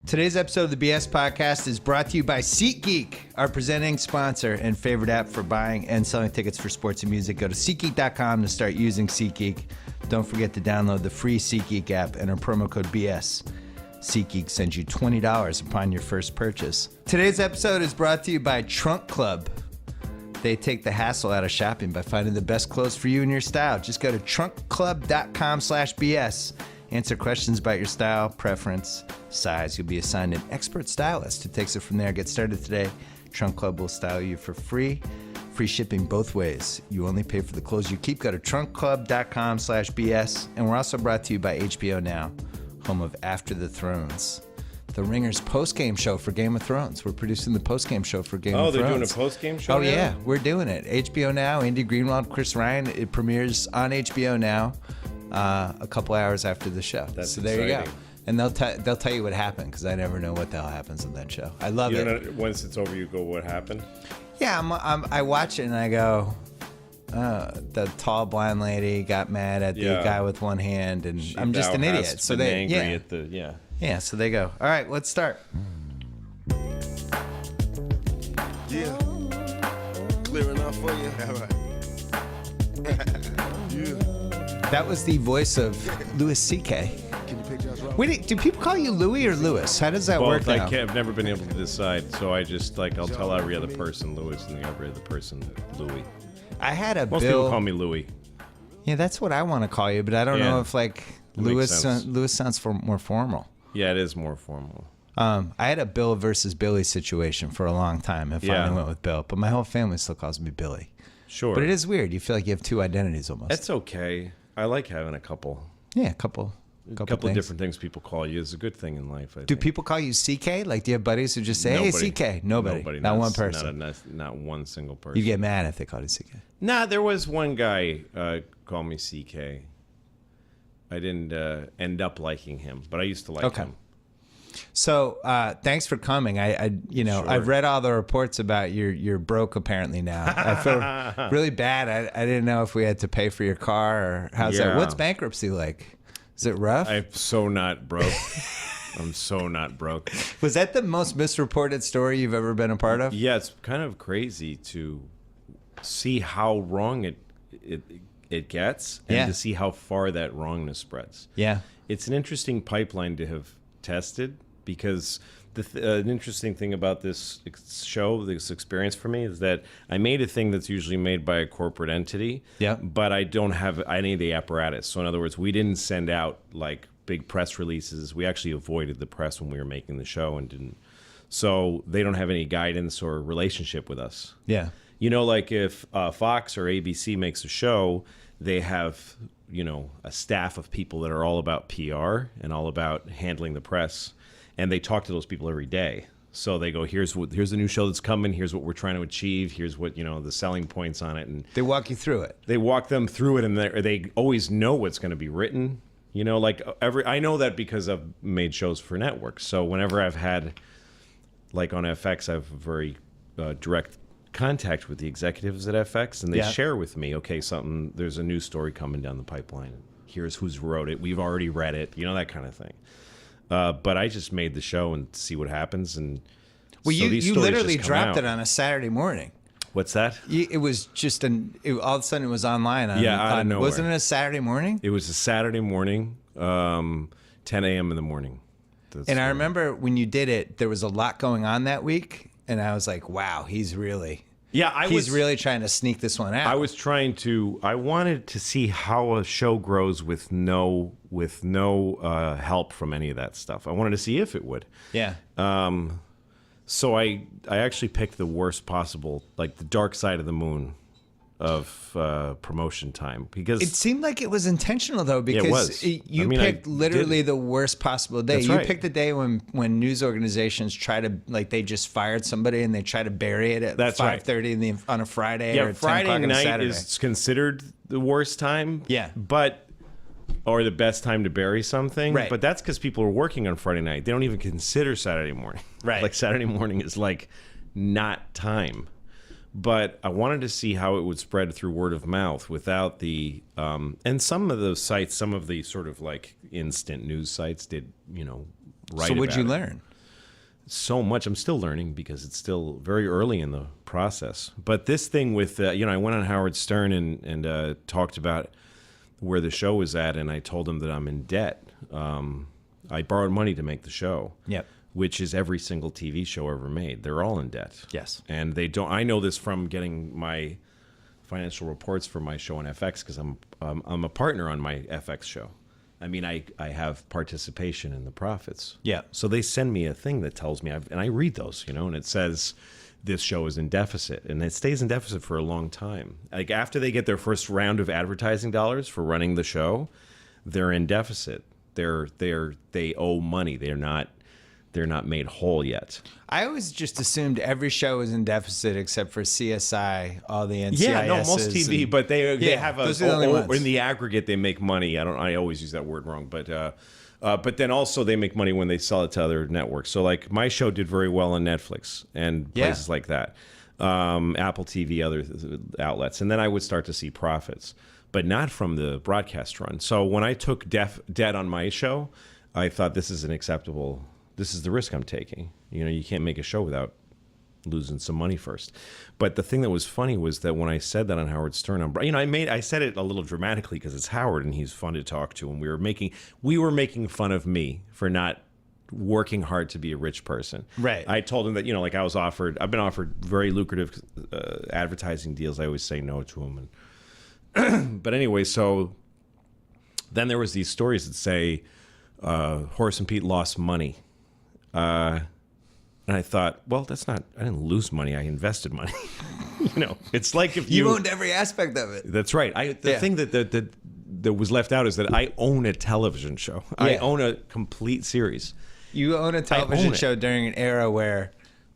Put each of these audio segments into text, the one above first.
Today's episode of the BS Podcast is brought to you by SeatGeek, our presenting sponsor and favorite app for buying and selling tickets for sports and music. Go to SeatGeek.com to start using SeatGeek. Don't forget to download the free SeatGeek app and our promo code BS. SeatGeek sends you $20 upon your first purchase. Today's episode is brought to you by Trunk Club. They take the hassle out of shopping by finding the best clothes for you and your style. Just go to trunkclub.com/BS. Answer questions about your style, preference, size. You'll be assigned an expert stylist who takes it from there. Get started today. Trunk Club will style you for free. Free shipping both ways. You only pay for the clothes you keep. Go to trunkclub.com/BS. And we're also brought to you by HBO Now, home of After the Thrones, the Ringer's post-game show for Game of Thrones. We're producing the post-game show for Game of Thrones. Oh, they're doing a post-game show now? Yeah, we're doing it. HBO Now, Andy Greenwald, Chris Ryan. It premieres on HBO Now a couple hours after the show. So there exciting. you go. And they'll tell you what happened, because I never know what the hell happens on that show. I love it. Know, once it's over, you go, what happened? Yeah, I watch it and I go, the tall blonde lady got mad at the guy with one hand, and I'm just an idiot. So they angry at the Yeah, so they go, all right, let's start. Yeah. Clear enough for you? All right. Yeah. That was the voice of Louis C.K. Can you picture us? Wait, do people call you Louis or Louis? How does that work now? I've never been able to decide, so I just, I'll tell every other person Louis and every other person Louis. I had a Most Bill. people call me Louis. Yeah, that's what I want to call you, but I don't know if, Louis sounds more formal. Yeah, it is more formal. I had a Bill versus Billy situation for a long time and finally went with Bill, but my whole family still calls me Billy. Sure. But it is weird. You feel like you have two identities almost. That's okay. I like having a couple. Yeah, a couple of different things people call you is a good thing in life. I Do think. people call you CK? Like, do you have buddies who just say, Nobody. hey, CK? Nobody. Not one person. Not one single person. You get mad if they call you CK. Nah, there was one guy call me CK. I didn't end up liking him, but I used to like him. So thanks for coming. Sure. I've read all the reports about you're broke apparently now. I feel really bad. I didn't know if we had to pay for your car or how's that. What's bankruptcy like? Is it rough? I'm so not broke. I'm so not broke. Was that the most misreported story you've ever been a part of? Yeah, it's kind of crazy to see how wrong it gets and to see how far that wrongness spreads. Yeah. It's an interesting pipeline to have tested, because an interesting thing about this show, this experience for me, is that I made a thing that's usually made by a corporate entity, but I don't have any of the apparatus. So in other words, we didn't send out big press releases. We actually avoided the press when we were making the show and didn't. So they don't have any guidance or relationship with us. Yeah. If Fox or ABC makes a show, they have a staff of people that are all about PR and all about handling the press, and they talk to those people every day. So they go, here's the new show that's coming, here's what we're trying to achieve, here's what the selling points on it, and they walk you through it. They walk them through it, and they always know what's going to be written. I know that because I've made shows for networks. So whenever I've had, on FX, I have very direct contact with the executives at FX, and they share with me, there's a new story coming down the pipeline. Here's who's wrote it. We've already read it, that kind of thing. But I just made the show and see what happens. And well, so you literally dropped it on a Saturday morning. What's that? It was just all of a sudden it was online. Out of nowhere. Wasn't it a Saturday morning? It was a Saturday morning, 10 a.m. in the morning. I remember when you did it, there was a lot going on that week. And I was like, wow, he's really really trying to sneak this one out. I wanted to see how a show grows with no help from any of that stuff. I wanted to see if it would. Yeah. So I actually picked the worst possible, the dark side of the moon of promotion time, because it seemed like it was intentional though, because it was. You picked literally the worst possible day. That's you right. picked the day when news organizations try to they just fired somebody and they try to bury it at 5:30 on a Friday or 10 Friday o'clock on a night Saturday. is considered the worst time. Yeah, or the best time to bury something. Right. But that's because people are working on Friday night. They don't even consider Saturday morning. Right. Saturday morning is not time. But I wanted to see how it would spread through word of mouth without the and some of those sites, some of the sort of instant news sites did, write. So what'd you about it. learn? so much. I'm still learning because it's still very early in the process. But this thing with, I went on Howard Stern and talked about where the show was at, and I told him that I'm in debt. I borrowed money to make the show. Yep. Which is every single TV show ever made. They're all in debt. Yes. And they don't. I know this from getting my financial reports for my show on FX because I'm a partner on my FX show. I mean, I have participation in the profits. Yeah. So they send me a thing that tells me, and I read those, and it says this show is in deficit, and it stays in deficit for a long time. Like after they get their first round of advertising dollars for running the show, they're in deficit. They owe money. They're not made whole yet. I always just assumed every show was in deficit except for CSI, all the NCISs. Yeah, no, most TV, but they have those are the only ones. in the aggregate they make money. I always use that word wrong, but then also they make money when they sell it to other networks. So like my show did very well on Netflix and places like that, Apple TV, other outlets, and then I would start to see profits, but not from the broadcast run. So when I took debt on my show, I thought this is the risk I'm taking. You can't make a show without losing some money first. But the thing that was funny was that when I said that on Howard Stern, I said it a little dramatically because it's Howard and he's fun to talk to, and we were making fun of me for not working hard to be a rich person. Right. I told him that I've been offered very lucrative advertising deals. I always say no to them. But anyway, so then there was these stories that say Horace and Pete lost money. And I thought, well, I didn't lose money. I invested money. It's like if you owned every aspect of it. That's right. The thing that was left out is that I own a television show. Yeah. I own a complete series. You own a television show during an era where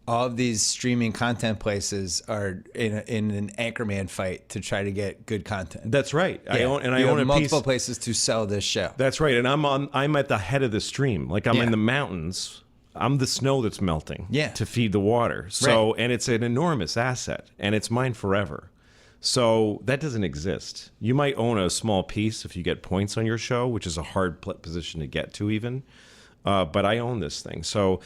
all of these streaming content places are in an Anchorman fight to try to get good content. That's right. Yeah. I own multiple places to sell this show. That's right. And I'm at the head of the stream. Like I'm in the mountains. I'm the snow that's melting to feed the water. So, and it's an enormous asset, and it's mine forever. So that doesn't exist. You might own a small piece if you get points on your show, which is a hard position to get to even. But I own this thing. So,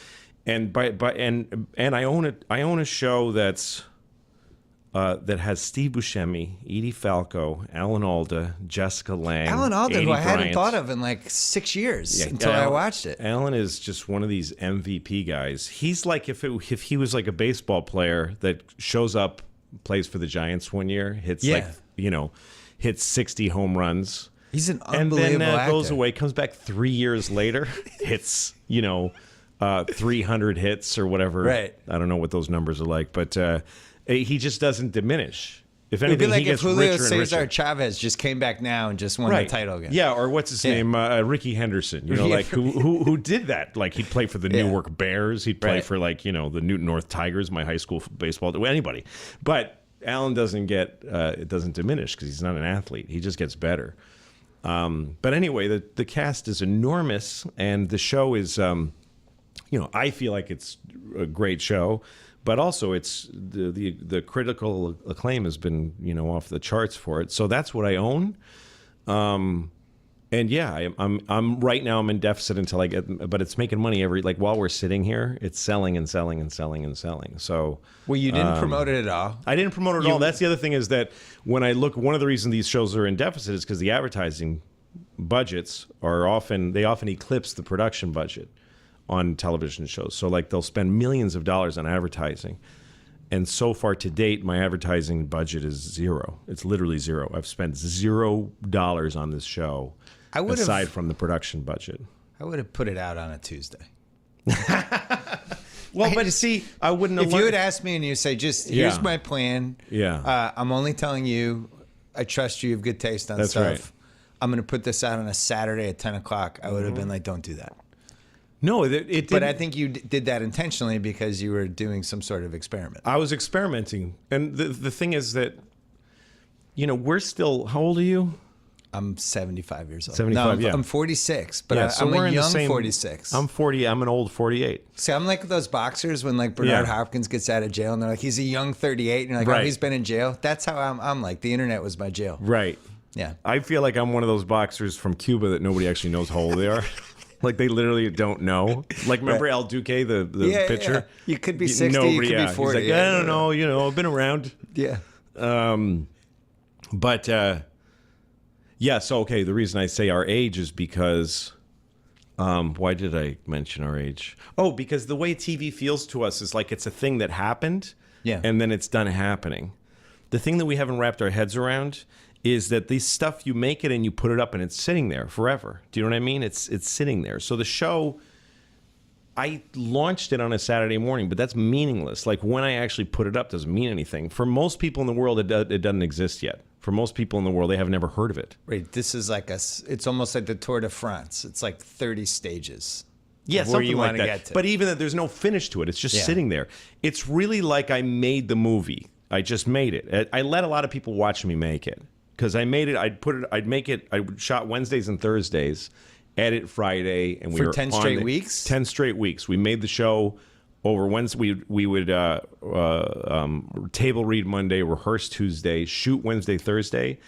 and I own it. I own a show that has Steve Buscemi, Edie Falco, Alan Alda, Jessica Lange. Alan Alda, Adie who I hadn't Bryant. thought of in like 6 years until I watched it. Alan is just one of these MVP guys. He's like if he was like a baseball player that shows up, plays for the Giants one year, hits hits 60 home runs. He's an unbelievable and then actor. Goes away, comes back 3 years later, hits 300 hits or whatever. Right. I don't know what those numbers are like, but he just doesn't diminish. If It'd be anything, like he gets if Julio richer and Cesar richer. Chavez just came back now and just won the title again. Yeah, or what's his name? Ricky Henderson. Who did that? Like he'd play for the Newark Bears. He'd play for the Newton North Tigers, my high school baseball. Anybody, but Alan doesn't it doesn't diminish because he's not an athlete. He just gets better. But anyway, the cast is enormous, and the show is, I feel like it's a great show. But also, it's the critical acclaim has been off the charts for it. So that's what I own, and yeah, I'm right now I'm in deficit until I get. But it's making money while we're sitting here, it's selling and selling and selling and selling. So well, you didn't promote it at all. I didn't promote it at all. That's the other thing is that when I look, one of the reasons these shows are in deficit is because the advertising budgets often eclipse the production budget on television shows. So they'll spend millions of dollars on advertising. And so far to date, my advertising budget is zero. It's literally zero. I've spent $0 on this show aside from the production budget. I would have put it out on a Tuesday. Well, but see, I wouldn't have If you had asked me and you say, here's my plan. Yeah. I'm only telling you, I trust you have good taste on That's stuff. right. I'm going to put this out on a Saturday at 10 o'clock. I would have been like, don't do that. No, it didn't. But I think you did that intentionally because you were doing some sort of experiment. I was experimenting. And the thing is that, we're still, how old are you? I'm 75 years old. 75, I'm 46, but so I'm we're a in the young same, 46. I'm 40. I'm an old 48. See, I'm like those boxers when Bernard Hopkins gets out of jail and they're like, he's a young 38. And you're like, right. Oh, he's been in jail. That's how I'm like. The internet was my jail. Right. Yeah. I feel like I'm one of those boxers from Cuba that nobody actually knows how old they are. Like they literally don't know. Like remember Right. El Duque, the pitcher? Yeah. You could be 60, you could be 40. He's like, I don't know. You know, I've been around. Yeah. But yeah. So okay, the reason I say our age is because. Why did I mention our age? Oh, because the way TV feels to us is like it's a thing that happened, Yeah. and then it's done happening. The thing that we haven't wrapped our heads around is that this stuff, you make it and you put it up and it's sitting there forever. Do you know what I mean? It's sitting there. So the show, I launched it on a Saturday morning, but that's meaningless. Like when I actually put it up doesn't mean anything. For most people in the world, it doesn't exist yet. For most people in the world, they have never heard of it. Right. This is like it's almost like the Tour de France. It's like 30 stages. Yeah, where something you like wanna that. get to. But even that, there's no finish to it. It's just Yeah. sitting there. It's really like I made the movie. I just made it. I let a lot of people watch me make it because I made it. I'd make it. I shot Wednesdays and Thursdays, edit Friday, and we For were 10 on straight the- weeks? 10 straight weeks. We made the show over Wednesday. We would table read Monday, rehearse Tuesday, shoot Wednesday, Thursday.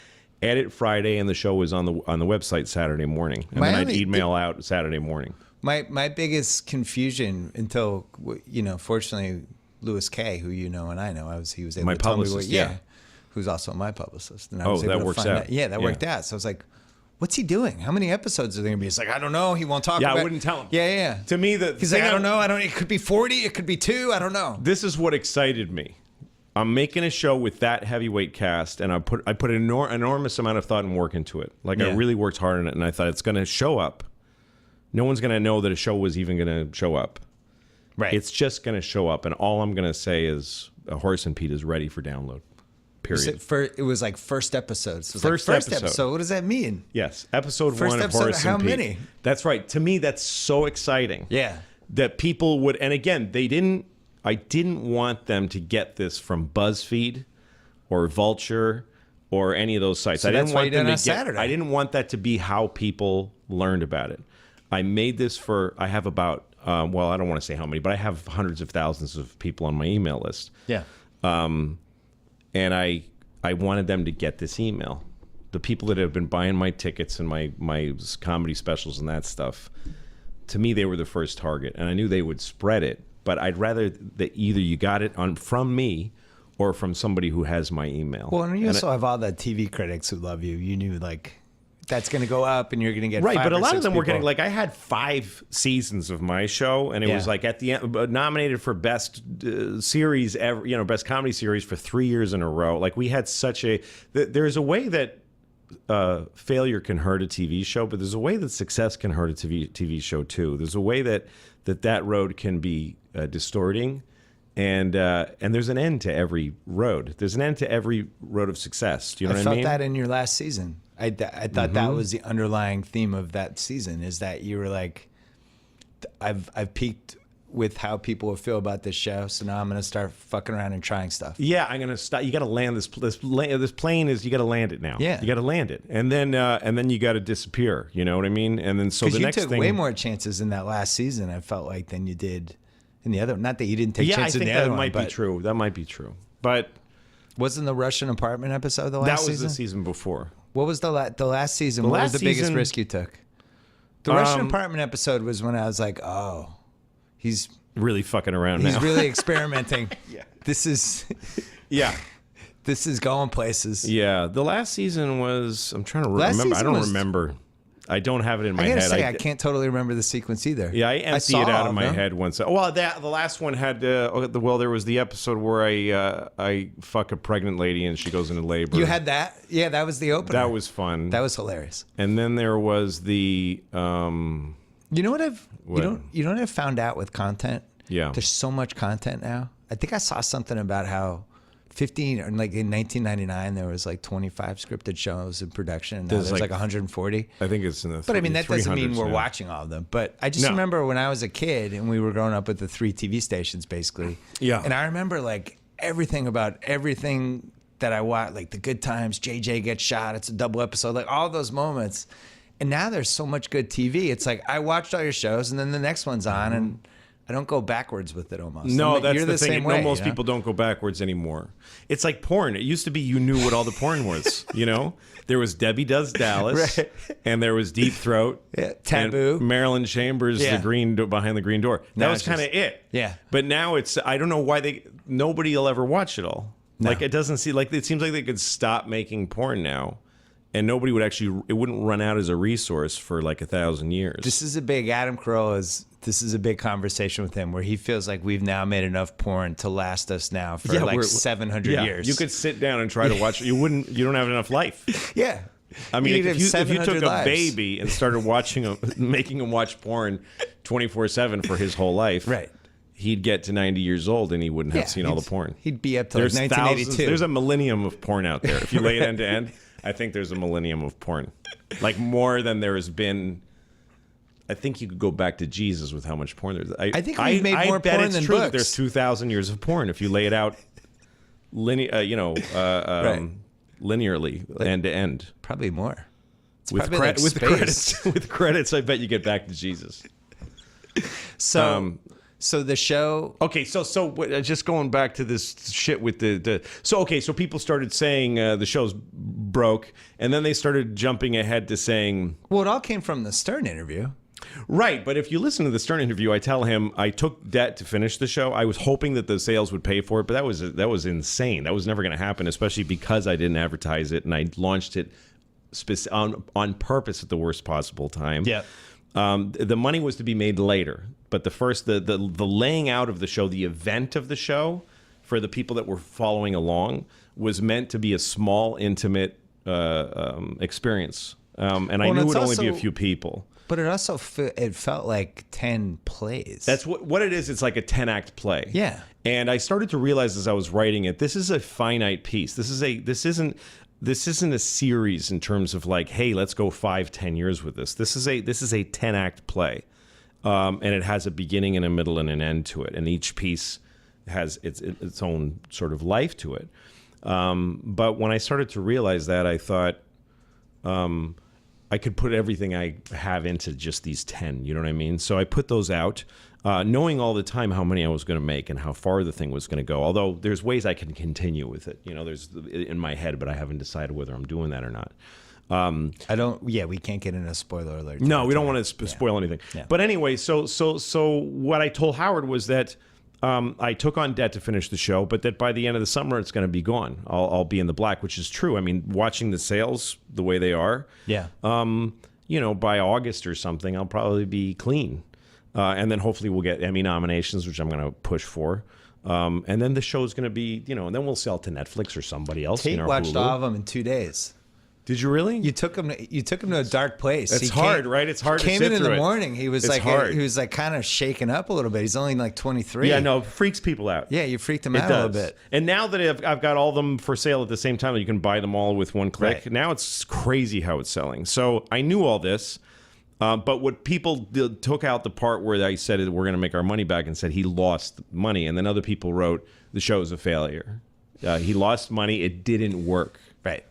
Edit Friday, and the show was on the website Saturday morning, and then I'd email out Saturday morning. My biggest confusion until fortunately Louis K, who you know and I know, he was able My to tell me publicist, what, yeah. who's also my publicist, and I Oh, was able that to works find out. Yeah, that worked out. So I was like, what's he doing? How many episodes are there gonna be? It's like, I don't know. He won't talk. Yeah, I about wouldn't tell him. Yeah. To me, He's like, I don't know. I don't. It could be 40. It could be 2. I don't know. This is what excited me. I'm making a show with that heavyweight cast, and I put an enormous amount of thought and work into it. Like I Yeah. really worked hard on it, and I thought it's going to show up. No one's going to know that a show was even going to show up. Right. It's just going to show up, and all I'm going to say is a Horse and Pete is ready for download. Period. It was like first episode. So it was First like first episode. What does that mean? Yes, episode First 1 of episode, Horse how and Pete. many? That's right. To me, that's so exciting. Yeah. That people would, and again, I didn't want them to get this from BuzzFeed or Vulture or any of those sites. So I didn't that's why want you did them it to on get. Saturday. I didn't want that to be how people learned about it. I made this I have about, I don't want to say how many, but I have hundreds of thousands of people on my email list. Yeah. And I wanted them to get this email. The people that have been buying my tickets and my comedy specials and that stuff, to me, they were the first target. And I knew they would spread it. But I'd rather that either you got it from me or from somebody who has my email. Well, and you also have all the TV critics who love you. You knew like that's going to go up, and you're going to get right. 5 But a or lot 6 of them were getting people. like I had 5 seasons of my show, and it was like at the end nominated for best series ever, best comedy series for 3 years in a row. Like we had such a. There's a way that failure can hurt a TV show, but there's a way that success can hurt a TV show too. There's a way that road can be distorting, and there's an end to every road. There's an end to every road of success. Do you know what I mean? I felt that in your last season. I thought that was the underlying theme of that season, is that you were like, I've peaked with how people feel about this show, so now I'm going to start fucking around and trying stuff. Yeah, I'm gonna stop. You got to land this plane. You got to land it now. Yeah, you got to land it, and then you got to disappear. You know what I mean? And then so the you next took thing, way more chances in that last season, I felt like, than you did in the other. Not that you didn't take yeah, I chances think in the that other might one, be but true. That might be true. But wasn't the Russian apartment episode the last that was season? the season before. What was the last season? What was last the biggest season- risk you took? The Russian apartment episode was when I was like, oh, he's Really fucking around He's now. really experimenting. Yeah. This is Yeah. this is going places. Yeah. The last season was, I'm trying to Last remember. I season don't was- remember. I don't have it in my I gotta head. say, I can't totally remember the sequence either. Yeah, I emptied saw it out all of my them. head once. Well, the last one had there was the episode where I fuck a pregnant lady and she goes into labor. You had that? Yeah, that was the opener. that was fun. That was hilarious. And then there was the You know what What? you know what I've found out with content? Yeah. There's so much content now. I think I saw something about how 15 or like in 1999 there was like 25 scripted shows in production, and now There's there's like- like 140. I think it's in the But I mean, that doesn't mean 300s we're now. watching all of them. But I just No. remember when I was a kid and we were growing up with the 3 TV stations, basically. Yeah. And I remember like everything about everything that I watched, like the Good Times, JJ gets shot, it's a double episode, like all those moments. And now there's so much good TV. It's like I watched all your shows and then the next one's on and I don't go backwards with it almost. No, You're that's the thing. same way, Most people don't go backwards anymore. It's like porn. It used to be you knew what all the porn was. There was Debbie Does Dallas, Right. and there was Deep Throat, Taboo, and Marilyn Chambers, the green behind the green door. That was kind of it. Yeah. But now I don't know why nobody will ever watch it all. No. Like it seems like they could stop making porn now. And nobody would it wouldn't run out as a resource for like 1,000 years. This is a big this is a big conversation with him where he feels like we've now made enough porn to last us now for 700 years. You could sit down and try to watch it. You don't have enough life. Yeah. I mean, if you took lives. a baby and started making him watch porn 24/7 for his whole life, right, he'd get to 90 years old and he wouldn't have seen all the porn. He'd be up to like 1982. There's a millennium of porn out there. If you lay it end to end, I think there's a millennium of porn. Like more than there has been. I think you could go back to Jesus with how much porn there's. I think we've made more porn than books. There's 2,000 years of porn if you lay it out linearly, end to end. Probably more. With credits, I bet you get back to Jesus. So the show. Okay, so just going back to this shit with so people started saying the show's broke, and then they started jumping ahead to saying, well, it all came from the Stern interview. Right, but if you listen to the Stern interview, I tell him I took debt to finish the show. I was hoping that the sales would pay for it, but that was insane. That was never going to happen, especially because I didn't advertise it and I launched it on purpose at the worst possible time. Yeah. The money was to be made later, but the laying out of the show, the event of the show, for the people that were following along, was meant to be a small, intimate experience, and I knew it would only be a few people. But it also it felt like 10 plays. That's what it is. It's like a 10-act play. Yeah. And I started to realize as I was writing it, this is a finite piece. This isn't a series in terms of like, hey, let's go 5-10 years with this. This is a 10-act play, and it has a beginning and a middle and an end to it, and each piece has its own sort of life to it. But when I started to realize that, I thought I could put everything I have into just these 10. You know what I mean? So I put those out, knowing all the time how many I was going to make and how far the thing was going to go. Although there's ways I can continue with it. There's in my head, but I haven't decided whether I'm doing that or not. We can't get into a spoiler alert. No, we don't want to spoil anything. Yeah. But anyway, so what I told Howard was that I took on debt to finish the show, but that by the end of the summer, it's going to be gone. I'll be in the black, which is true. I mean, watching the sales the way they are, by August or something, I'll probably be clean. And then hopefully we'll get Emmy nominations, which I'm going to push for. And then the show's going to be, and then we'll sell to Netflix or somebody else. Tate watched all of them in 2 days. Did you really? You took him to a dark place. It's hard, right? It's hard to sit through it. Came in the morning. He was kind of shaken up a little bit. He's only like 23. Yeah, no, it freaks people out. Yeah, you freaked him out a little bit. And now that I've got all of them for sale at the same time, you can buy them all with one click. Right. Now it's crazy how it's selling. So I knew all this, but what people took out the part where I said we're going to make our money back and said he lost money, and then other people wrote the show's a failure. He lost money. It didn't work. Right.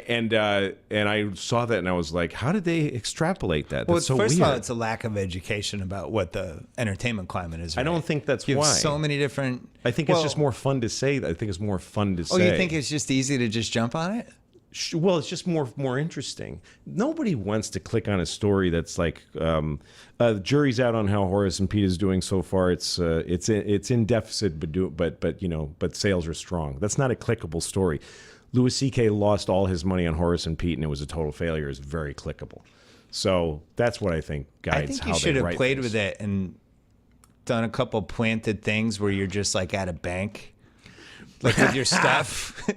And I saw that and I was like, how did they extrapolate that? That's so first weird. of all, it's a lack of education about what the entertainment climate is. Right? I don't think that's you why. Have so many different. I think it's just more fun to say. I think it's more fun to say. Oh, you think it's just easy to just jump on it? Well, it's just more interesting. Nobody wants to click on a story that's like the jury's out on how Horace and Pete is doing so far. It's in deficit, but sales are strong. That's not a clickable story. Louis C.K. lost all his money on Horace and Pete, and it was a total failure. It's very clickable. So that's what I think guides how they write. I think you should have played with it and done a couple planted things where you're just like at a bank, like with your stuff.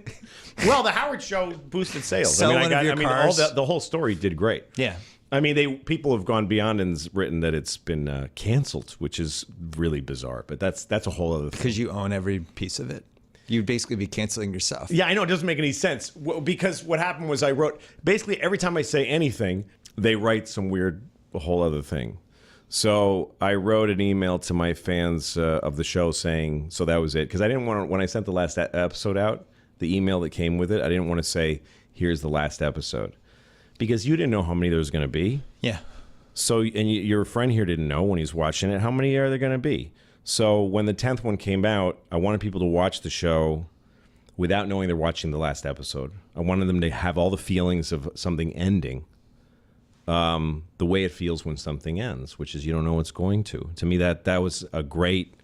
Well, the Howard Show boosted sales. Sell one of your cars. The whole story did great. Yeah. I mean, people have gone beyond and written that it's been canceled, which is really bizarre. But that's a whole other thing. Because you own every piece of it. You'd basically be canceling yourself. Yeah, I know. It doesn't make any sense. Because what happened was I wrote, basically every time I say anything, they write some weird, a whole other thing. So I wrote an email to my fans of the show saying, so that was it. Because I didn't want to, when I sent the last episode out, the email that came with it, I didn't want to say, here's the last episode. Because you didn't know how many there was going to be. Yeah. So, and your friend here didn't know when he's watching it, how many are there going to be? So when the 10th one came out, I wanted people to watch the show without knowing they're watching the last episode. I wanted them to have all the feelings of something ending, the way it feels when something ends, which is you don't know what's going to. To me, that was a great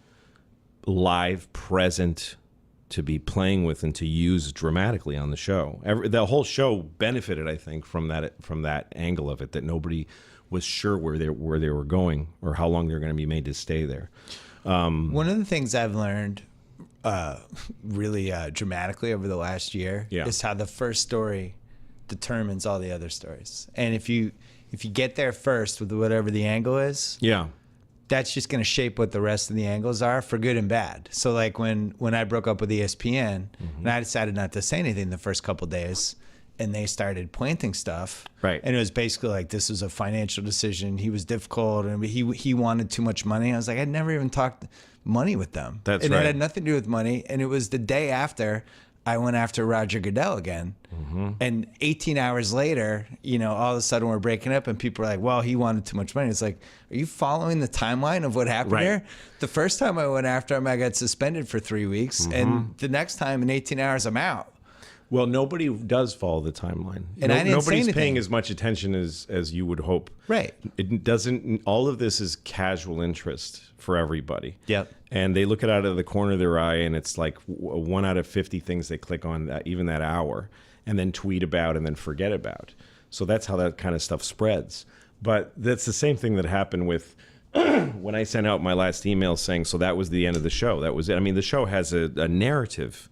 live present to be playing with and to use dramatically on the show. The whole show benefited, I think, from that angle of it, that nobody was sure where they were going or how long they were going to be made to stay there. One of the things I've learned really dramatically over the last year is how the first story determines all the other stories. And if you get there first with whatever the angle is, that's just going to shape what the rest of the angles are, for good and bad. So like when I broke up with ESPN, and I decided not to say anything the first couple of days, and they started planting stuff. Right. And it was basically like, this was a financial decision. He was difficult, and he wanted too much money. I was like, I'd never even talked money with them. That's and right. it had nothing to do with money. And it was the day after I went after Roger Goodell again. And 18 hours later, all of a sudden we're breaking up, and people are like, well, he wanted too much money. It's like, are you following the timeline of what happened here? The first time I went after him, I got suspended for 3 weeks. And the next time in 18 hours, I'm out. Well, nobody does follow the timeline. And I didn't say nobody's anything. paying as much attention as you would hope. Right. It doesn't. All of this is casual interest for everybody. Yep. And they look at it out of the corner of their eye, and it's like 1 out of 50 things they click on even that hour, and then tweet about and then forget about. So that's how that kind of stuff spreads. But that's the same thing that happened with when I sent out my last email saying, so that was the end of the show. That was it. I mean, the show has a narrative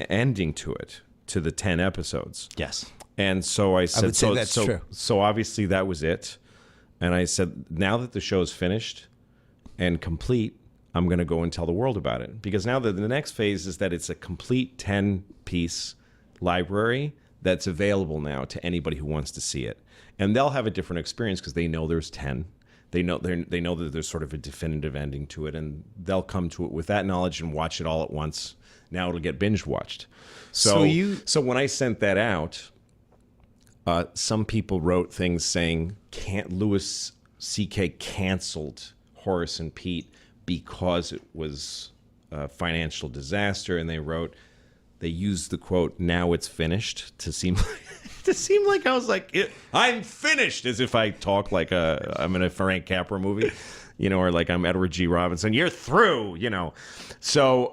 ending to it, to the 10 episodes. Yes. And so I said, would say that's true. So obviously that was it. And I said, now that the show's finished and complete, I'm going to go and tell the world about it. Because now the next phase is that it's a complete 10-piece library that's available now to anybody who wants to see it. And they'll have a different experience because they know there's 10. They know that there's sort of a definitive ending to it, and they'll come to it with that knowledge and watch it all at once. Now it'll get binge watched. So when I sent that out, some people wrote things saying, Louis C.K. canceled Horace and Pete because it was a financial disaster, and they used the quote, now it's finished, to seem like I was like, I'm finished, as if I talk like I'm in a Frank Capra movie, or like I'm Edward G. Robinson, you're through, So,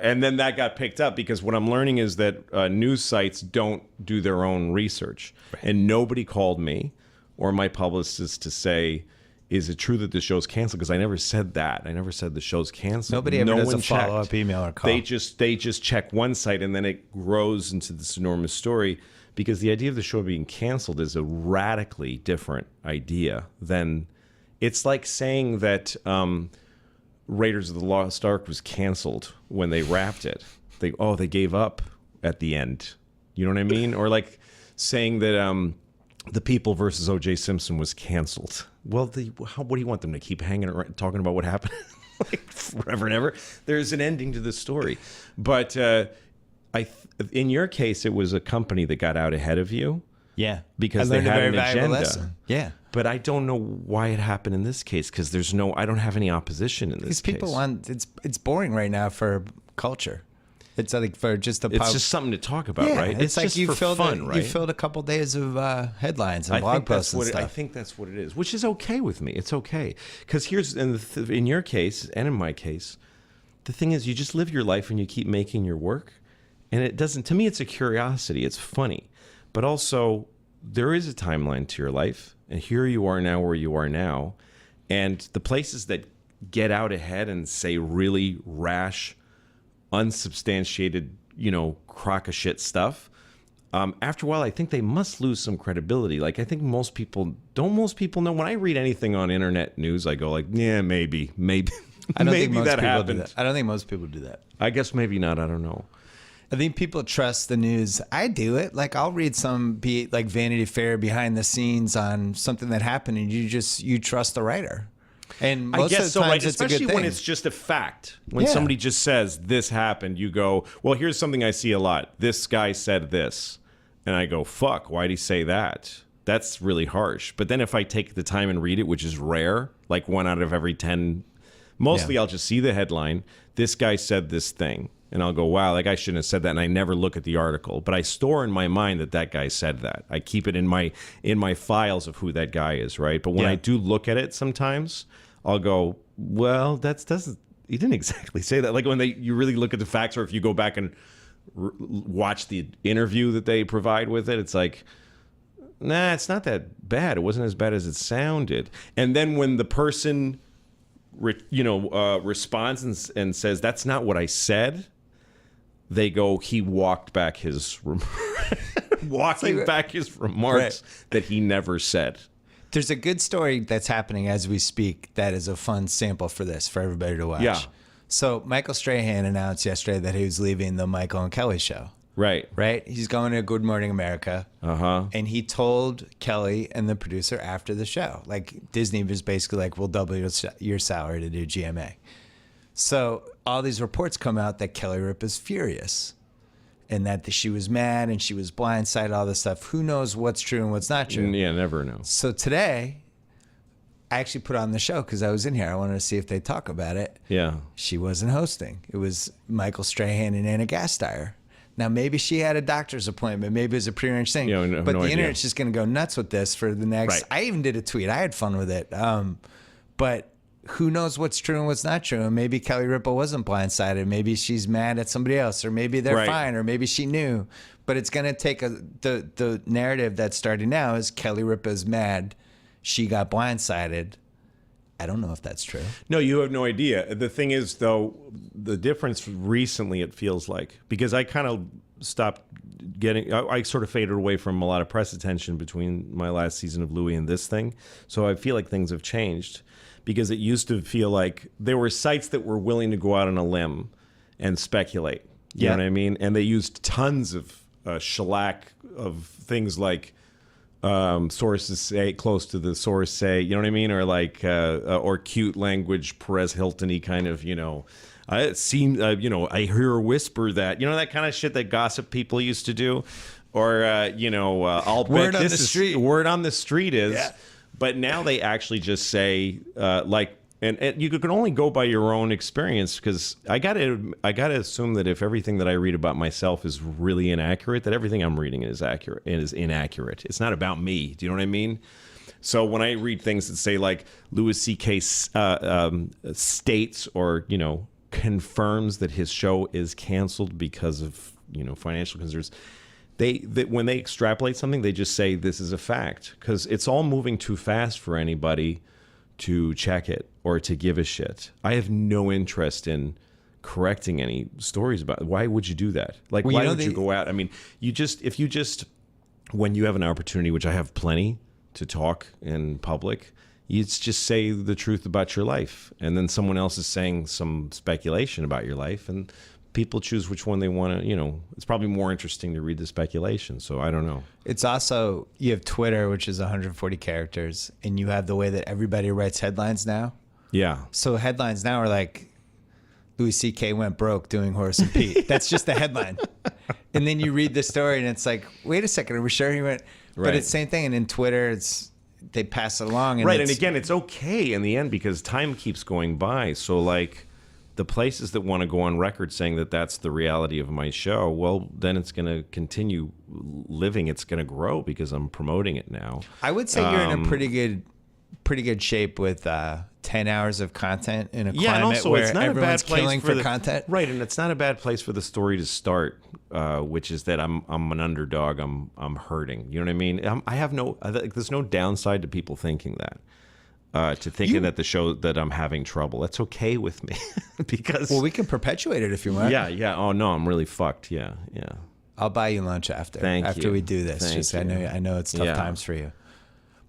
and then that got picked up because what I'm learning is that news sites don't do their own research. Right. And nobody called me or my publicist to say, is it true that the show's canceled? Because I never said that. I never said the show's canceled. Nobody ever does a follow-up email or call. They just check one site, and then it grows into this enormous story, because the idea of the show being canceled is a radically different idea than... It's like saying that Raiders of the Lost Ark was canceled when they wrapped it. They gave up at the end. You know what I mean? Or like saying that The People versus O.J. Simpson was canceled. Well, what do you want them to keep hanging around talking about what happened like forever and ever? There's an ending to the story. But in your case, it was a company that got out ahead of you. Yeah. Because they had an agenda. Lesson. Yeah. But I don't know why it happened in this case, because I don't have any opposition in this case. Because people it's boring right now for culture. It's like for just it's just something to talk about, right? It's like just you for filled fun, right? You filled a couple days of headlines and blog posts and stuff. I think that's what it is, which is okay with me. It's okay, because in your case and in my case, the thing is, you just live your life and you keep making your work, and it doesn't. To me, it's a curiosity. It's funny, but also there is a timeline to your life, and here you are now where you are now, and the places that get out ahead and say really rash, unsubstantiated, crock of shit stuff. After a while, I think they must lose some credibility. Like, I think most people know. When I read anything on internet news, I go like, yeah, maybe. I don't think most that people do that. I don't think most people do that. I guess maybe not. I don't know. I think people trust the news. I do it. Like, I'll read some like Vanity Fair behind the scenes on something that happened, and you trust the writer. And most I guess of the so, times right? it's Especially a good thing. when it's just a fact. When somebody just says this happened, you go, well, here's something I see a lot. This guy said this, and I go, fuck, why'd he say that? that's really harsh. But then if I take the time and read it, which is rare, like 1 out of every 10, mostly I'll just see the headline, this guy said this thing. And I'll go, wow, that guy shouldn't have said that. And I never look at the article. But I store in my mind that guy said that. I keep it in my files of who that guy is, right? But when I do look at it sometimes, I'll go, well, he didn't exactly say that. Like when you really look at the facts, or if you go back and watch the interview that they provide with it, it's like, nah, it's not that bad. It wasn't as bad as it sounded. And then when the person, responds and says, that's not what I said, they go, he walked back his remarks that he never said. There's a good story that's happening as we speak that is a fun sample for this, for everybody to watch. Yeah. So Michael Strahan announced yesterday that he was leaving the Michael and Kelly show. Right. He's going to Good Morning America. Uh-huh. And he told Kelly and the producer after the show, like Disney was basically like, we'll double your salary to do GMA. So all these reports come out that Kelly Ripa is furious and that she was mad and she was blindsided, all this stuff. Who knows what's true and what's not true? Yeah, never know. So today, I actually put on the show because I was in here. I wanted to see if they'd talk about it. Yeah. She wasn't hosting. It was Michael Strahan and Anna Gasteyer. Now, maybe she had a doctor's appointment. Maybe it was a prearranged thing. Yeah, but the internet's just going to go nuts with this for the next... Right. I even did a tweet. I had fun with it. But who knows what's true and what's not true? And maybe Kelly Ripa wasn't blindsided. Maybe she's mad at somebody else. Or maybe they're fine. Or maybe she knew. But it's going to take the narrative that's starting now is Kelly Ripa's mad. She got blindsided. I don't know if that's true. No, you have no idea. The thing is, though, the difference recently, it feels like, because I kind of stopped I sort of faded away from a lot of press attention between my last season of Louis and this thing. So I feel like things have changed, because it used to feel like there were sites that were willing to go out on a limb and speculate. You know what I mean? And they used tons of shellac of things like, sources say, close to the source say, you know what I mean? Or like, or cute language, Perez Hilton-y kind of, it seemed, I hear a whisper that, that kind of shit that gossip people used to do. Or, I'll word bet on this the is street. Word on the street is, Yeah. But now they actually just say, and you can only go by your own experience, because I gotta assume that if everything that I read about myself is really inaccurate, that everything I'm reading is accurate and is inaccurate. It's not about me. Do you know what I mean? So when I read things that say like Louis C.K. States or confirms that his show is canceled because of financial concerns, when they extrapolate something, they just say this is a fact, because it's all moving too fast for anybody to check it or to give a shit. I have no interest in correcting any stories about it. Why would you do that? Like, why would you go out? I mean, when you have an opportunity, which I have plenty to talk in public, you just say the truth about your life. And then someone else is saying some speculation about your life, and people choose which one they want to, it's probably more interesting to read the speculation. So I don't know. It's also, you have Twitter, which is 140 characters, and you have the way that everybody writes headlines now. Yeah. So headlines now are like, Louis C.K. went broke doing Horace and Pete. That's just the headline. And then you read the story and it's like, wait a second, are we sure he went? Right. But it's the same thing. And in Twitter, they pass it along. And and again, it's okay in the end because time keeps going by. So like, the places that want to go on record saying that that's the reality of my show, well, then it's going to continue living. It's going to grow because I'm promoting it now. I would say you're in a pretty good shape with 10 hours of content in a climate and also, where it's not everyone's a bad place killing for content. Right, and it's not a bad place for the story to start, which is that I'm an underdog. I'm hurting. You know what I mean? I have there's no downside to people thinking that. To thinking that the show that I'm having trouble. That's okay with me because we can perpetuate it if you want. Yeah. Oh no, I'm really fucked. Yeah. I'll buy you lunch after we do this. I know it's tough times for you.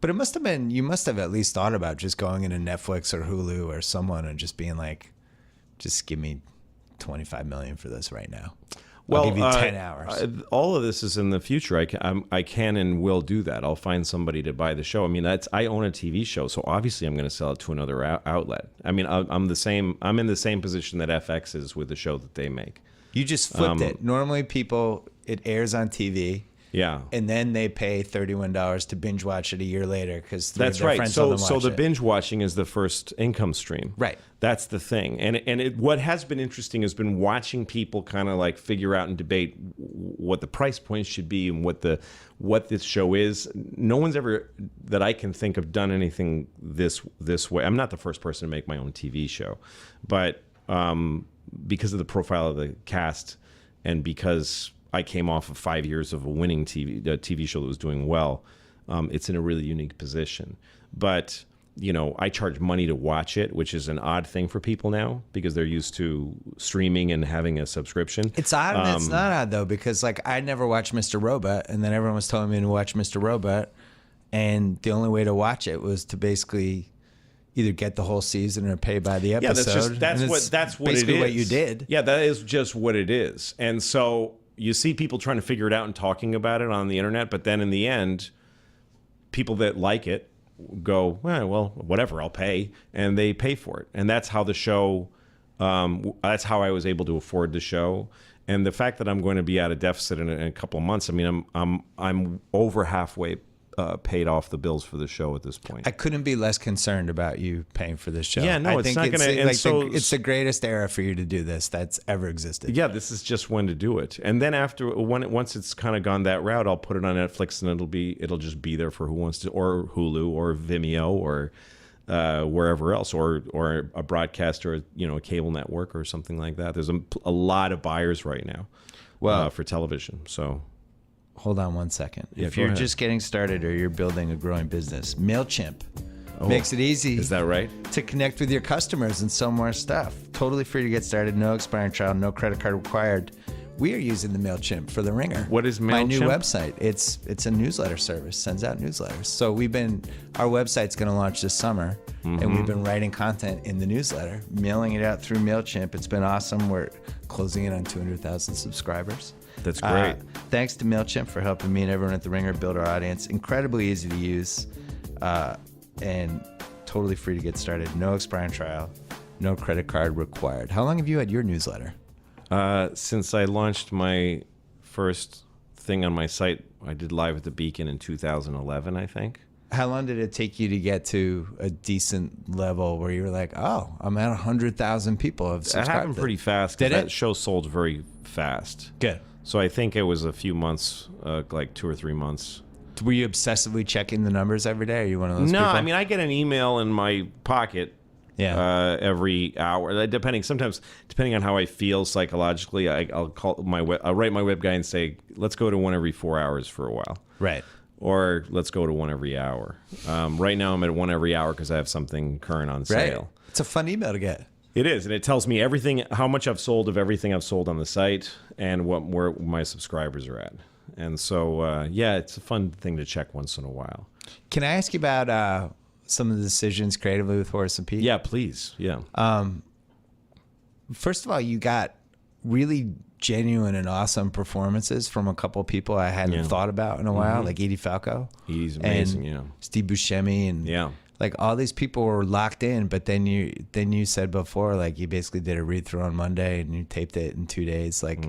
But you must have at least thought about just going into Netflix or Hulu or someone and just being like, just give me $25 million for this right now. I'll give you 10 hours. All of this is in the future. I can and will do that. I'll find somebody to buy the show. I mean, I own a TV show, so obviously I'm going to sell it to another outlet. I mean, I'm in the same position that FX is with the show that they make. You just flipped it. Normally it airs on TV. Yeah. And then they pay $31 to binge watch it a year later because That's their right. friends So tell them the watch it. binge watching is the first income stream. Right. That's the thing. And what has been interesting has been watching people kind of like figure out and debate what the price point should be and what this show is. No one's ever, that I can think of, done anything this way. I'm not the first person to make my own TV show, but because of the profile of the cast and because I came off of 5 years of a winning TV show that was doing well, it's in a really unique position. But I charge money to watch it, which is an odd thing for people now because they're used to streaming and having a subscription. It's odd and it's not odd, though, because I never watched Mr. Robot, and then everyone was telling me to watch Mr. Robot, and the only way to watch it was to basically either get the whole season or pay by the episode. That's what basically it is. what you did. Yeah, that is just what it is. And so you see people trying to figure it out and talking about it on the internet, but then in the end, people that like it go, well, whatever, I'll pay, and they pay for it. And that's how the show, that's how I was able to afford the show. And the fact that I'm going to be at a deficit in a couple of months, I mean, I'm over halfway paid off the bills for the show at this point. I couldn't be less concerned about you paying for this show. Yeah, no, I it's think not going to. it's the greatest era for you to do this that's ever existed. Yeah, this is just when to do it. And then once it's kind of gone that route, I'll put it on Netflix and it'll just be there for who wants to, or Hulu or Vimeo or wherever else, or a broadcast or a cable network or something like that. There's a lot of buyers right now, for television. So. Hold on one second. Yeah, if you're ahead. just getting started or you're building a growing business, MailChimp makes it easy. Is that right? To connect with your customers and sell more stuff. Totally free to get started. No expiring trial. No credit card required. We are using the MailChimp for The Ringer. What is MailChimp? My new website. It's a newsletter service. Sends out newsletters. So our website's going to launch this summer, and we've been writing content in the newsletter, mailing it out through MailChimp. It's been awesome. We're closing in on 200,000 subscribers. That's great. Thanks to MailChimp for helping me and everyone at The Ringer build our audience. Incredibly easy to use and totally free to get started. No expiring trial, no credit card required. How long have you had your newsletter? Since I launched my first thing on my site, I did Live at the Beacon in 2011, I think. How long did it take you to get to a decent level where you were like, oh, I'm at 100,000 people have subscribed? It happened pretty fast. Did it? That show sold very fast. Good. So I think it was a few months, like 2 or 3 months. Were you obsessively checking the numbers every day? Are you one of those No, people? I mean, I get an email in my pocket every hour. Depending on how I feel psychologically, I'll write my web guy and say, let's go to one every 4 hours for a while. Right. Or let's go to one every hour. Right now I'm at one every hour because I have something current on sale. Right. It's a fun email to get. It is, and it tells me everything, how much I've sold of everything I've sold on the site, and where my subscribers are at. And so, it's a fun thing to check once in a while. Can I ask you about some of the decisions creatively with Horace and Pete? Yeah, please. Yeah. First of all, you got really genuine and awesome performances from a couple of people I hadn't thought about in a while, like Edie Falco. He's amazing, and Steve Buscemi, and like all these people were locked in. But then you said before, like you basically did a read through on Monday and you taped it in 2 days. Like,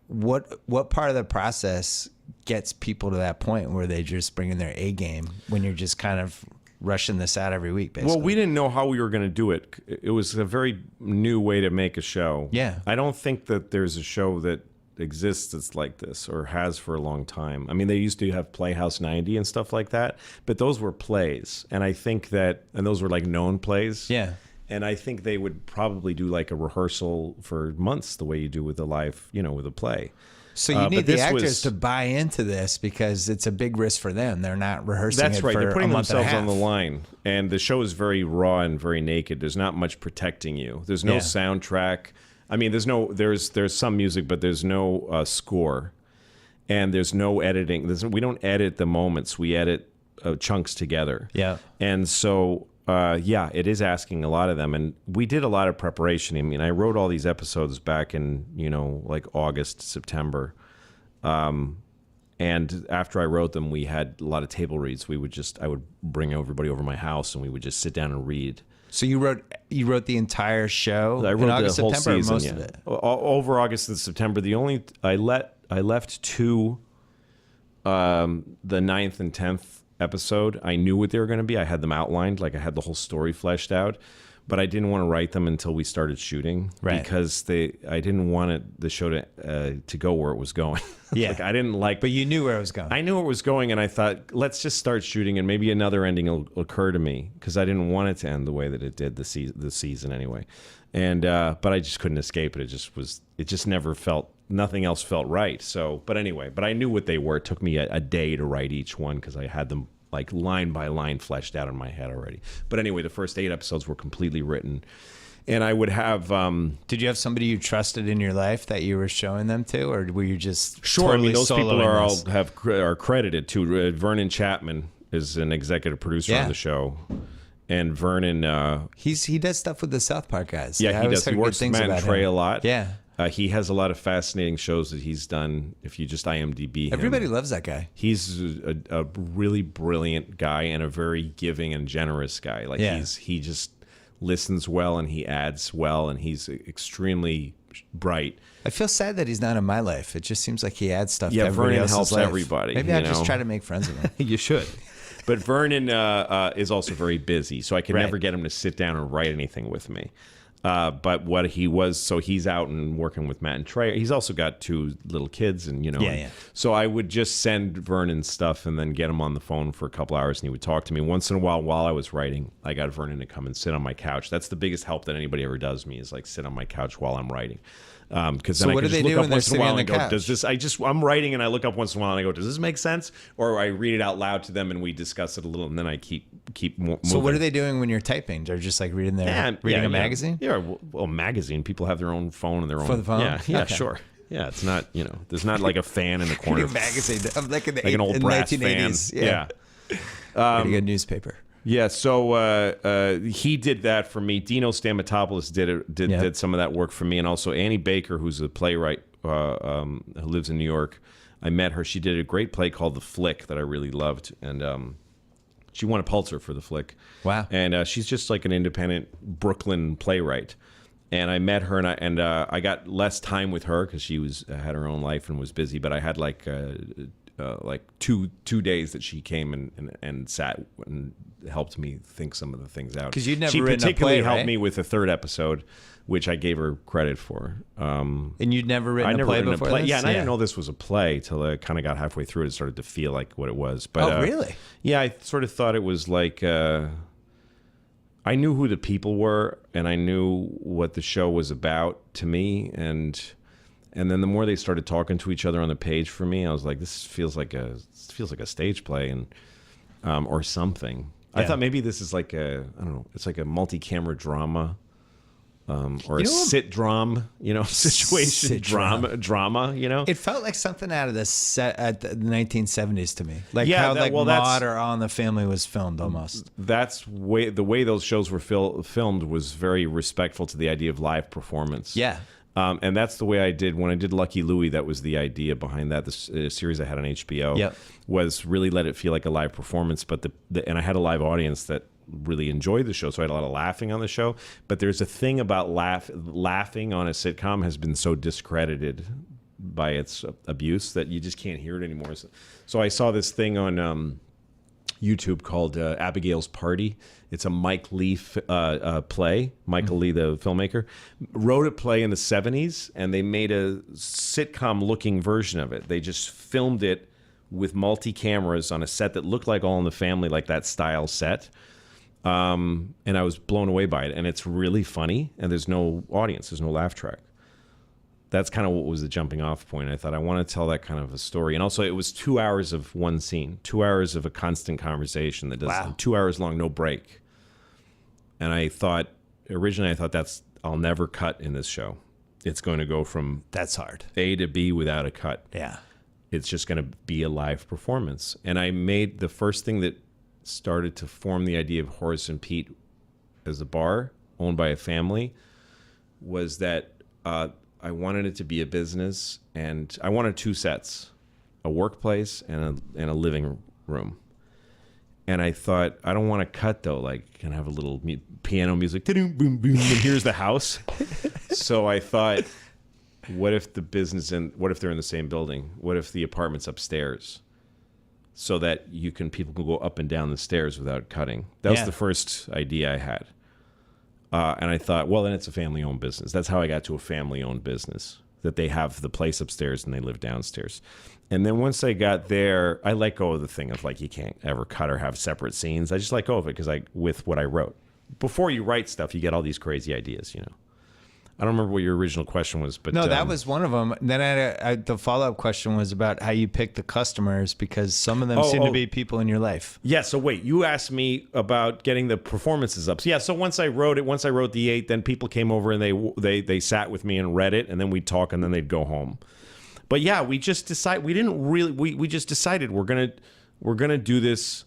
what part of the process gets people to that point where they just bring in their A game when you're just kind of rushing this out every week, basically? Well, we didn't know how we were going to do it. It was a very new way to make a show. Yeah. I don't think that there's a show that exists that's like this or has for a long time. I mean, they used to have Playhouse 90 and stuff like that, but those were plays. And I think and those were like known plays. Yeah. And I think they would probably do like a rehearsal for months the way you do with a live, with a play. So you need the actors to buy into this because it's a big risk for them. They're not rehearsing. That's right. They're putting themselves on the line. line, and the show is very raw and very naked. There's not much protecting you. There's no soundtrack. I mean, there's some music, but there's no score, and there's no editing. We don't edit the moments. We edit chunks together. Yeah. And so, it is asking a lot of them, and we did a lot of preparation. I mean, I wrote all these episodes back in like August, September. And after I wrote them, we had a lot of table reads. I would bring everybody over to my house and we would just sit down and read. So you wrote the entire show I wrote in August, the whole September, season, or most of it? Over August and September. I left 2 the 9th and 10th episode, I knew what they were going to be. I had them outlined, like I had the whole story fleshed out, but I didn't want to write them until we started shooting, because I didn't want the show to go where it was going. Yeah, like I didn't like. But you knew where it was going. I knew where it was going, and I thought, let's just start shooting, and maybe another ending will occur to me, because I didn't want it to end the way that it did the season anyway. And but I just couldn't escape it. It just never felt. Nothing else felt right. So, but anyway, I knew what they were. It took me a day to write each one because I had them like line by line fleshed out in my head already. But anyway, the first 8 episodes were completely written, and I would have. Did you have somebody you trusted in your life that you were showing them to, or were you just sure? Totally I mean, those people soloing are credited too. Vernon Chapman is an executive producer on the show. And Vernon, he does stuff with the South Park guys. Yeah, he does. He works with Matt and Trey a lot. Yeah. He has a lot of fascinating shows that he's done. If you just IMDb him. Everybody loves that guy. He's a really brilliant guy and a very giving and generous guy. Like he just listens well and he adds well and he's extremely bright. I feel sad that he's not in my life. It just seems like he adds stuff to everybody Vernon else's helps life. everybody. Maybe I'll just try to make friends with him. You should. But Vernon is also very busy, so I could never get him to sit down and write anything with me. But what he was, so he's out and working with Matt and Trey. He's also got 2 little kids, and so I would just send Vernon stuff and then get him on the phone for a couple hours, and he would talk to me. Once in a while I was writing, I got Vernon to come and sit on my couch. That's the biggest help that anybody ever does me, is like sit on my couch while I'm writing. Because then what I do can they just do look when up they're once in a sitting while on and the go, couch? does this? I'm writing and I look up once in a while and I go, does this make sense? Or I read it out loud to them and we discuss it a little, and then I keep moving. So what are they doing when you're typing? They're just like reading a magazine? Yeah, well, magazine. People have their own phone and their own. For the phone? Yeah, Okay. sure. Yeah, it's not, there's not like a fan in the corner. Magazine. I'm like in the like an old brass 1980s. fan. Yeah. Pretty good newspaper. Yeah, so he did that for me. Dino Stamatopoulos did some of that work for me, and also Annie Baker, who's a playwright who lives in New York. I met her. She did a great play called The Flick that I really loved, and she won a Pulitzer for The Flick. Wow! And she's just like an independent Brooklyn playwright. And I met her, and I got less time with her because she had her own life and was busy. But I had like two days that she came and sat and helped me think some of the things out. Because you'd never she written a particularly play, helped right? me with the 3rd episode, which I gave her credit for. And you'd never written a play before this? Yeah, and I didn't know this was a play till I kind of got halfway through it. It started to feel like what it was. But, really? Yeah, I sort of thought it was like... I knew who the people were, and I knew what the show was about to me, and then the more they started talking to each other on the page for me, I was like, this feels like a stage play, and or something. Yeah. I thought maybe this is like it's like a multi-camera drama, or a sit-dram, situation drama. It felt like something out of the 1970s to me, like how Maude or All in the Family was filmed almost. That's the way those shows were filmed was very respectful to the idea of live performance. Yeah. And that's the way I did when I did Lucky Louie. That was the idea behind that. The series I had on HBO was really let it feel like a live performance. But and I had a live audience that really enjoyed the show, so I had a lot of laughing on the show. But there's a thing about laughing on a sitcom has been so discredited by its abuse that you just can't hear it anymore. So I saw this thing on YouTube called Abigail's Party. It's a Mike Lee play. Michael Lee, the filmmaker, wrote a play in the 70s, and they made a sitcom-looking version of it. They just filmed it with multi-cameras on a set that looked like All in the Family, like that style set. And I was blown away by it. And it's really funny, and there's no audience. There's no laugh track. That's kind of what was the jumping off point. I thought I want to tell that kind of a story. And also it was 2 hours of one scene, 2 hours of a constant conversation that does 2 hours long, no break. And originally I thought I'll never cut in this show. It's going to go from that's hard A to B without a cut. Yeah. It's just going to be a live performance. And I made the first thing that started to form the idea of Horace and Pete as a bar owned by a family was that, I wanted it to be a business, and I wanted 2 sets, a workplace and a living room. And I thought, I don't want to cut though. Like, can I have a little piano music? Boom, boom, boom, and here's the house. So I thought, what if they're in the same building? What if the apartment's upstairs? so that people can go up and down the stairs without cutting. That was the first idea I had. And I thought, well, then it's a family-owned business. That's how I got to a family-owned business, that they have the place upstairs and they live downstairs. And then once I got there, I let go of the thing of like, you can't ever cut or have separate scenes. I just let go of it with what I wrote. Before you write stuff, you get all these crazy ideas, you know. I don't remember what your original question was, but no, that was one of them. Then the follow-up question was about how you pick the customers, because some of them seem to be people in your life. Yeah. So wait, you asked me about getting the performances up. So yeah. So once I wrote the 8, then people came over and they sat with me and read it, and then we'd talk, and then they'd go home. But yeah, we just decided we just decided we're gonna do this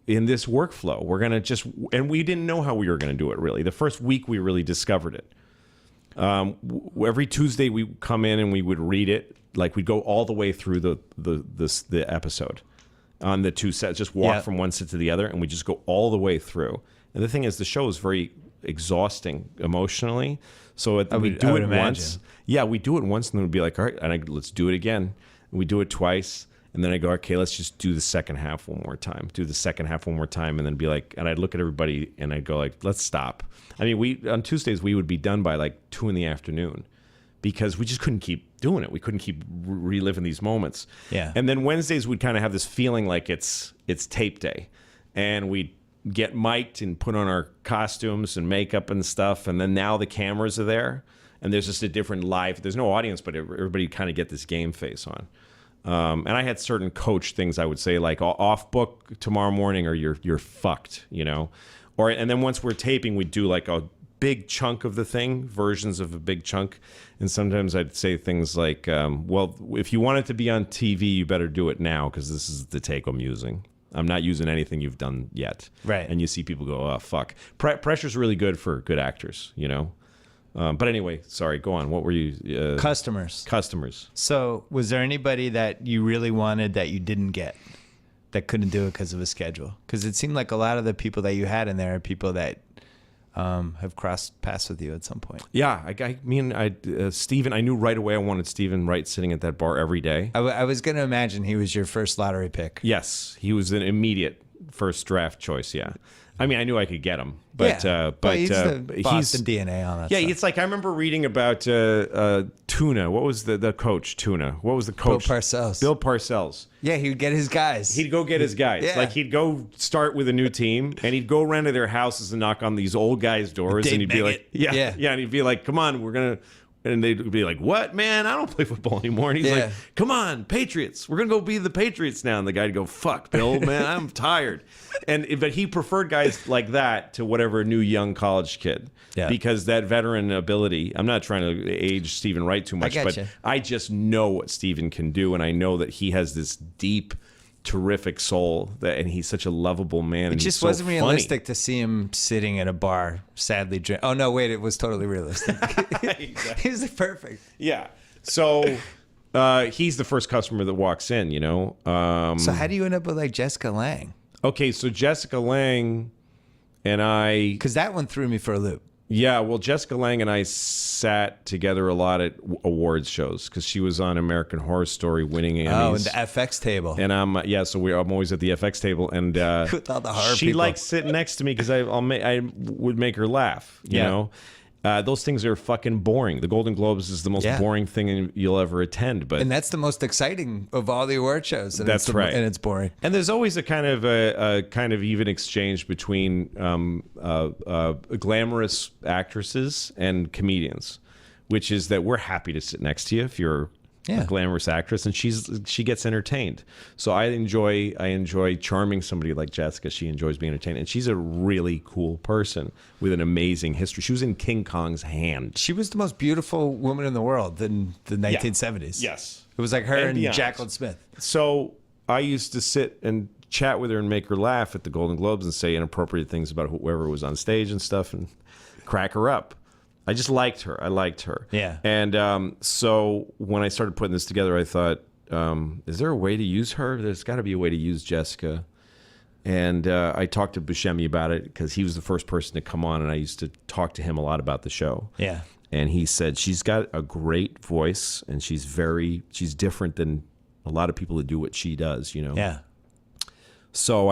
in this workflow. We're going to and we didn't know how we were going to do it, really. The first week we really discovered it. Every Tuesday we come in and we would read it. Like we'd go all the way through the episode on the 2 sets, just walk from one set to the other, and we just go all the way through. And the thing is, the show is very exhausting emotionally. So we do it once. Yeah, we do it once, and then we'd be like, all right, let's do it again. And we do it twice. And then I go, okay, let's just do the second half one more time. And then be like, and I'd look at everybody and I'd go like, let's stop. I mean, on Tuesdays, we would be done by like 2 p.m. because we just couldn't keep doing it. We couldn't keep reliving these moments. Yeah. And then Wednesdays, we'd kind of have this feeling like it's tape day. And we'd get mic'd and put on our costumes and makeup and stuff. And then now the cameras are there. And there's just a different live. There's no audience, but everybody kind of get this game face on. And I had certain coach things I would say, like off book tomorrow morning or you're fucked, you know. And then once we're taping, we'd do like a big chunk of the thing, versions of a big chunk. And sometimes I'd say things like, well, if you want it to be on TV, you better do it now, because this is the take I'm using. I'm not using anything you've done yet. Right. And you see people go, oh, fuck. Pressure's really good for good actors, you know. But anyway, sorry, go on. What were you? Customers. So was there anybody that you really wanted that you didn't get, that couldn't do it because of a schedule? Because it seemed like a lot of the people that you had in there are people that have crossed paths with you at some point. Yeah, I mean, Steven, I knew right away I wanted Steven Wright sitting at that bar every day. I was going to imagine he was your first lottery pick. Yes, he was an immediate first draft choice, yeah. I mean, I knew I could get him, but he's the Boston DNA on that. Yeah, stuff. It's like I remember reading about Tuna. What was the coach? Tuna. What was the coach? Bill Parcells. Yeah, he would get his guys. He'd go get his guys. Yeah. Like he'd go start with a new team, and he'd go around to their houses and knock on these old guys' doors, and he'd be like, yeah, and he'd be like, come on, we're gonna. And they'd be like, what, man? I don't play football anymore. And he's like, come on, Patriots. We're going to go be the Patriots now. And the guy'd go, fuck, Bill, man, I'm tired. But he preferred guys like that to whatever new young college kid. Yeah. Because that veteran ability, I'm not trying to age Steven Wright too much, but I just know what Steven can do. And I know that he has this deep, terrific soul, and he's such a lovable man. It just wasn't realistic to see him sitting at a bar, sadly drink. Oh no, wait, it was totally realistic. Exactly. He's perfect. Yeah. So he's the first customer that walks in, you know. So how do you end up with like Jessica Lange? Okay, so Jessica Lange and I, because that one threw me for a loop. Yeah, well, Jessica Lange and I sat together a lot at awards shows because she was on American Horror Story winning Emmys. Oh, and the FX table. And I'm always at the FX table, and with all the horror she people. likes sitting next to me because I would make her laugh. You know, those things are fucking boring. The Golden Globes is the most boring thing you'll ever attend, and that's the most exciting of all the award shows. And that's right, and it's boring. And there's always a kind of even exchange between glamorous actresses and comedians, which is that we're happy to sit next to you if you're a glamorous actress, and she gets entertained. So I enjoy charming somebody like Jessica. She enjoys being entertained, and she's a really cool person with an amazing history. She was in King Kong's hand. She was the most beautiful woman in the world in the 1970s. Yes, it was like her and Jacqueline Smith. So I used to sit and chat with her and make her laugh at the Golden Globes and say inappropriate things about whoever was on stage and stuff and crack her up. I just liked her. I liked her. Yeah. And so when I started putting this together, I thought, is there a way to use her? There's got to be a way to use Jessica. And I talked to Buscemi about it because he was the first person to come on, and I used to talk to him a lot about the show. Yeah. And he said she's got a great voice, and she's different than a lot of people to do what she does, Yeah. So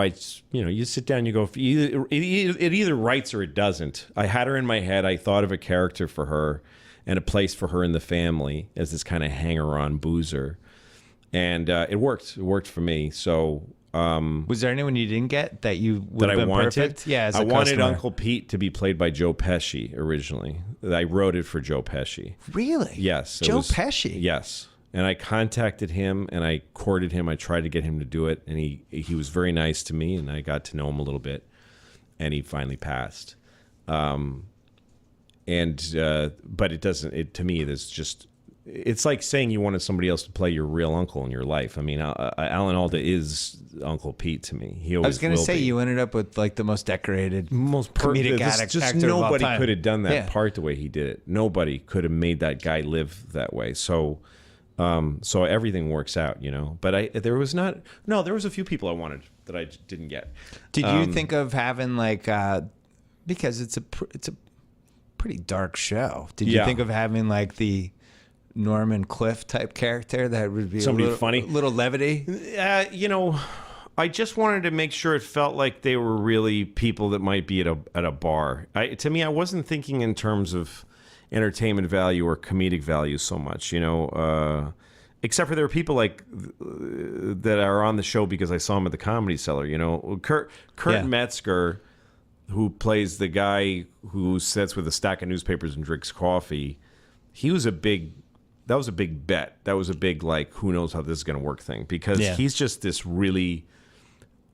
you sit down, you go, it either writes or it doesn't. I had her in my head. I thought of a character for her and a place for her in the family as this kind of hanger-on boozer. And it worked. It worked for me. So was there anyone you didn't get that you would that have I been wanted? perfect? Yeah, as a I wanted customer. Uncle Pete to be played by Joe Pesci originally. I wrote it for Joe Pesci. Really? Yes. Joe Pesci? Yes. And I contacted him and I courted him. I tried to get him to do it, and he was very nice to me, and I got to know him a little bit, and he finally passed. But it doesn't. To me, it's like saying you wanted somebody else to play your real uncle in your life. I mean, Alan Alda is Uncle Pete to me. He always I was going to will say be. you ended up with like the most decorated, Most comedic just actor of all nobody time. could have done that Yeah. part the way he did it. Nobody could have made that guy live that way. So everything works out, But there was a few people I wanted that I didn't get. Did you think of having like because it's a pretty dark show? Did you Yeah. think of having like the Norman Cliff type character that would be Somebody a little, funny? little levity? I just wanted to make sure it felt like they were really people that might be at a bar. To me, I wasn't thinking in terms of entertainment value or comedic value so much, except for there are people like that are on the show because I saw him at the Comedy Cellar. Kurt Yeah. Metzger, who plays the guy who sits with a stack of newspapers and drinks coffee. That was a big bet. That was a big, like, who knows how this is going to work thing, because he's just this really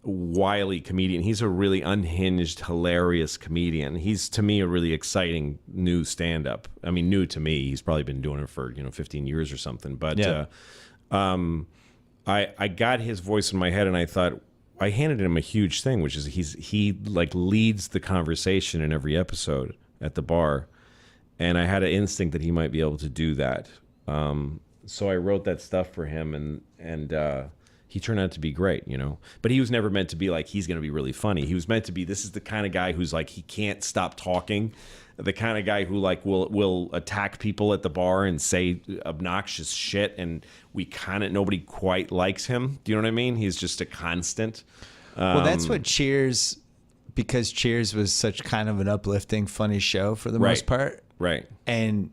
wily comedian. He's a really unhinged, hilarious comedian. He's, to me, a really exciting new stand-up. I mean, new to me. He's probably been doing it for 15 years or something. But I got his voice in my head, and I thought I handed him a huge thing, which is he like leads the conversation in every episode at the bar, and I had an instinct that he might be able to do that. So I wrote that stuff for him, and he turned out to be great, But he was never meant to be like, he's going to be really funny. He was meant to be, this is the kind of guy who's like, he can't stop talking. The kind of guy who like will attack people at the bar and say obnoxious shit, and nobody quite likes him. Do you know what I mean? He's just a constant. Well, that's what Cheers, because Cheers was such kind of an uplifting, funny show for the most part. Right. And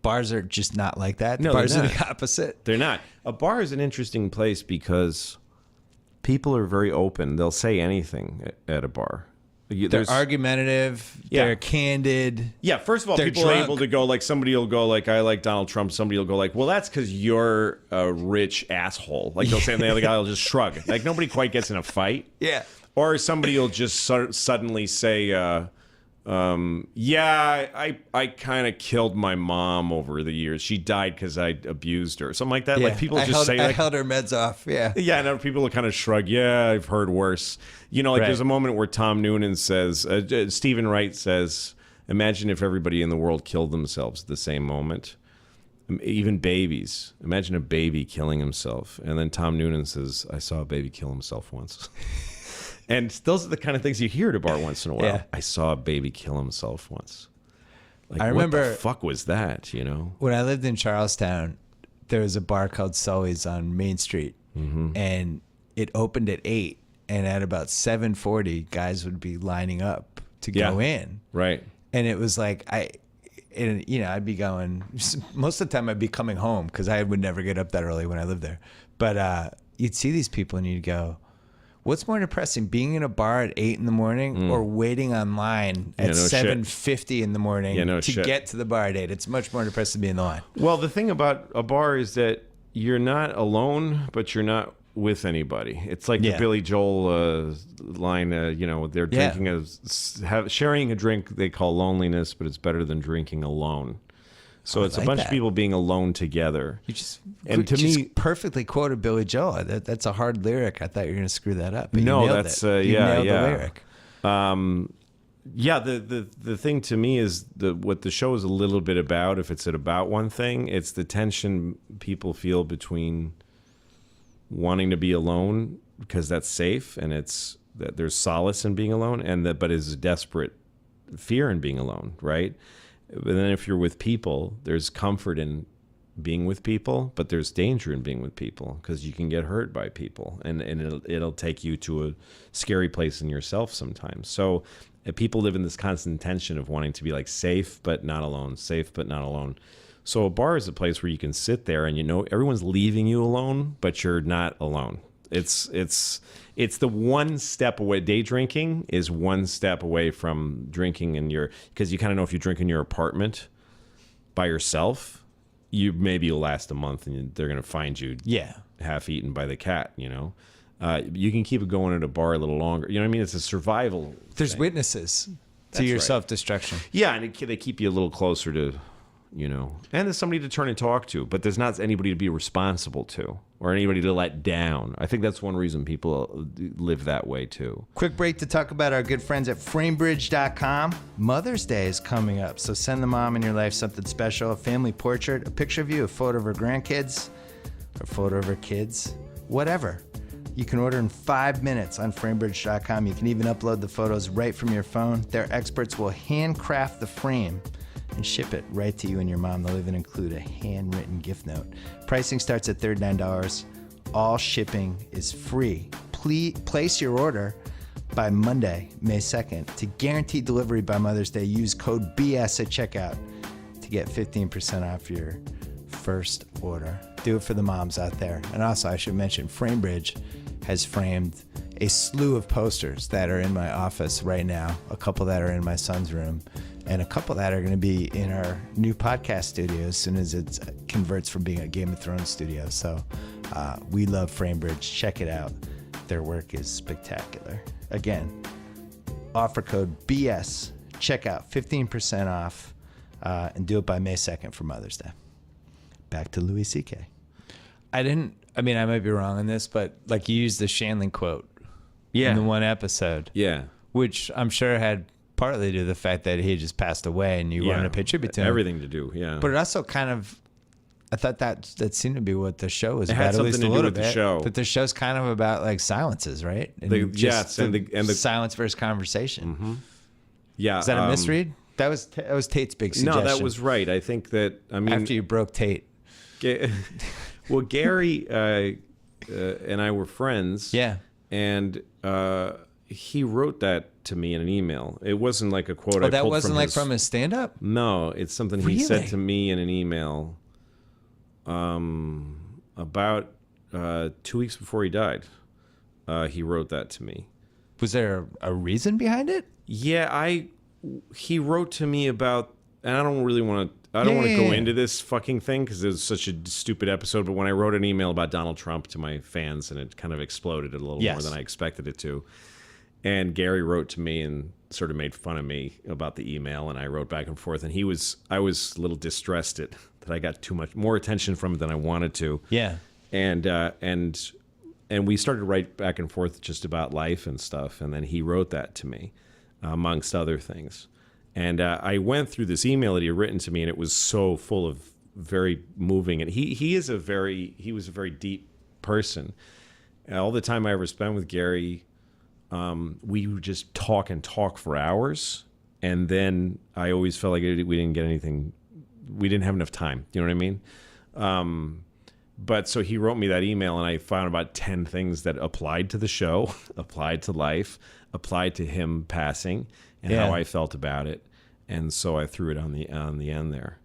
bars are just not like that. No, Bars they're are not. the opposite. They're not. A bar is an interesting place because people are very open. They'll say anything at a bar. They're argumentative. Yeah. They're candid. Yeah, first of all, They're people are drunk. able to go, like, somebody will go, like, I like Donald Trump. Somebody will go, like, well, that's because you're a rich asshole. Like, they'll say, and the other guy will just shrug. Like, nobody quite gets in a fight. Yeah. Or somebody will just suddenly say, I kind of killed my mom over the years. She died because I abused her. Something like that. Yeah. Like, people I just held, say, I like, held her meds off. Yeah. yeah, and other people will kind of shrug. Yeah, I've heard worse. Like, Right. there's a moment where Tom Noonan says, Stephen Wright says, imagine if everybody in the world killed themselves at the same moment. Even babies. Imagine a baby killing himself. And then Tom Noonan says, I saw a baby kill himself once. And those are the kind of things you hear at a bar once in a while. Yeah. I saw a baby kill himself once. Like, I remember- what the fuck was that, When I lived in Charlestown, there was a bar called Sully's on Main Street, and it opened at 8, and at about 7:40, guys would be lining up to go in, Right. and it was like I'd be going. Most of the time, I'd be coming home because I would never get up that early when I lived there. But you'd see these people, and you'd go, what's more depressing, being in a bar at 8 in the morning or waiting online at no shit. 7:50 in the morning to get to the bar at 8? It's much more depressing to be in the line. Well, the thing about a bar is that you're not alone, but you're not with anybody. It's like the Billy Joel line, they're drinking sharing a drink they call loneliness, but it's better than drinking alone. So it's like a bunch that. of people being alone together. You just to just me, perfectly quoted Billy Joel. That's a hard lyric. I thought you were going to screw that up. But you no, nailed that's it. You nailed the lyric. The thing to me is what the show is a little bit about. If it's about one thing, it's the tension people feel between wanting to be alone because that's safe and it's that there's solace in being alone, but is a desperate fear in being alone, right? But then if you're with people, there's comfort in being with people, but there's danger in being with people because you can get hurt by people, and it'll take you to a scary place in yourself sometimes. So people live in this constant tension of wanting to be like safe but not alone, safe but not alone. So a bar is a place where you can sit there and everyone's leaving you alone, but you're not alone. It's the one step away. Day drinking is one step away from drinking because you kind of know if you drink in your apartment by yourself, you'll last a month and they're going to find you half eaten by the cat, You can keep it going at a bar a little longer. You know what I mean? It's a survival There's thing. Witnesses to That's your right. self-destruction. Yeah, and they keep you a little closer to, and there's somebody to turn and talk to, but there's not anybody to be responsible to or anybody to let down. I think that's one reason people live that way too. Quick break to talk about our good friends at framebridge.com. Mother's Day is coming up, so send the mom in your life something special, a family portrait, a picture of you, a photo of her grandkids, a photo of her kids, whatever. You can order in 5 minutes on framebridge.com. You can even upload the photos right from your phone. Their experts will handcraft the frame and ship it right to you and your mom. They'll even include a handwritten gift note. Pricing starts at $39. All shipping is free. Please place your order by Monday, May 2nd. To guarantee delivery by Mother's Day, use code BS at checkout to get 15% off your first order. Do it for the moms out there. And also, I should mention, FrameBridge has framed a slew of posters that are in my office right now, a couple that are in my son's room, and a couple that are going to be in our new podcast studio as soon as it converts from being a Game of Thrones studio. So we love FrameBridge. Check it out. Their work is spectacular. Again, offer code BS. Check out 15% off and do it by May 2nd for Mother's Day. Back to Louis C.K. I might be wrong on this, but like you used the Shanley quote in the one episode. Yeah. Which I'm sure had partly to do with the fact that he had just passed away and you wanted to pay tribute to him. Everything to do, yeah. But it also kind of, I thought that seemed to be what the show was it about. had something at least to a do little with bit. the show. That the show's kind of about like silences, right? And Yes, and the silence versus conversation. Mm-hmm. Yeah. Is that a misread? That was Tate's big suggestion. No, that was right. I think that, after you broke Tate. Well, Gary and I were friends. Yeah. And he wrote that to me in an email. It wasn't like a quote I pulled that wasn't from from his stand-up? No, it's something he said to me in an email about 2 weeks before he died. He wrote that to me. Was there a reason behind it? Yeah, he wrote to me about, and I don't really want to, I don't want to go into this fucking thing because it was such a stupid episode, but when I wrote an email about Donald Trump to my fans and it kind of exploded a little more than I expected it to. And Gary wrote to me and sort of made fun of me about the email, and I wrote back and forth, and I was a little distressed that I got more attention from it than I wanted to. Yeah. And we started to write back and forth just about life and stuff, and then he wrote that to me, amongst other things. And I went through this email that he had written to me, and it was so full of very moving. And he was a very deep person. All the time I ever spent with Gary, we would just talk for hours, and then I always felt like we didn't get anything. We didn't have enough time. You know what I mean? But so he wrote me that email, and I found about 10 things that applied to the show, applied to life, applied to him passing, and how I felt about it. And so I threw it on the end there.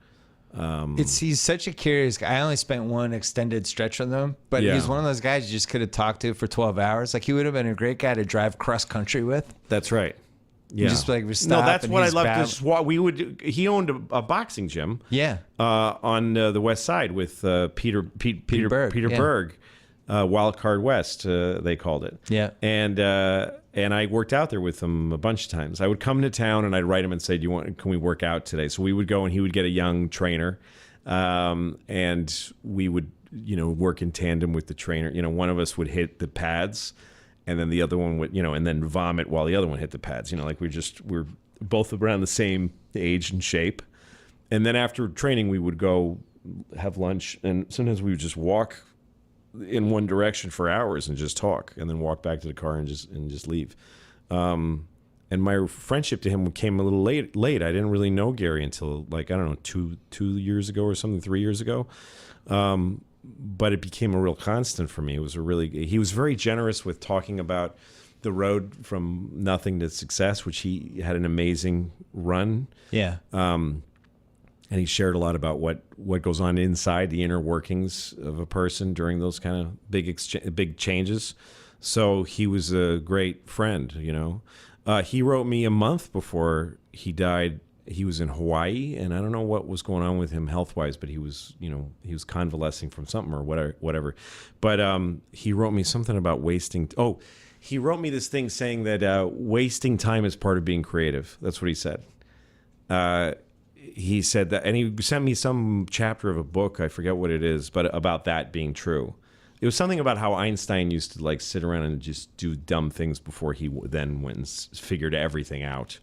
He's such a curious guy. I only spent one extended stretch with him, but he's one of those guys you just could have talked to for 12 hours. Like, he would have been a great guy to drive cross country with. That's right. Yeah. You just stop. No, that's what I loved. He owned a boxing gym. Yeah. On the West Side with Peter Berg, Wild Card West, they called it. Yeah. And I worked out there with him a bunch of times. I would come to town and I'd write him and say, can we work out today? So we would go and he would get a young trainer, and we would work in tandem with the trainer. One of us would hit the pads, and then the other one would, and then vomit while the other one hit the pads. Like we're both around the same age and shape. And then after training, we would go have lunch, and sometimes we would just walk in one direction for hours and just talk, and then walk back to the car and just leave. And my friendship to him came a little late. I didn't really know Gary until like, I don't know, two years ago or something, 3 years ago. But it became a real constant for me. He was very generous with talking about the road from nothing to success, which he had an amazing run. Yeah. And he shared a lot about what goes on inside the inner workings of a person during those kind of big changes. So he was a great friend, you know. He wrote me a month before he died. He was in Hawaii, and I don't know what was going on with him health-wise, but he was convalescing from something or whatever. But he wrote me something about wasting. He wrote me this thing saying that wasting time is part of being creative. That's what he said. He said that, and he sent me some chapter of a book. I forget what it is, but about that being true. It was something about how Einstein used to like sit around and just do dumb things before he then went and figured everything out.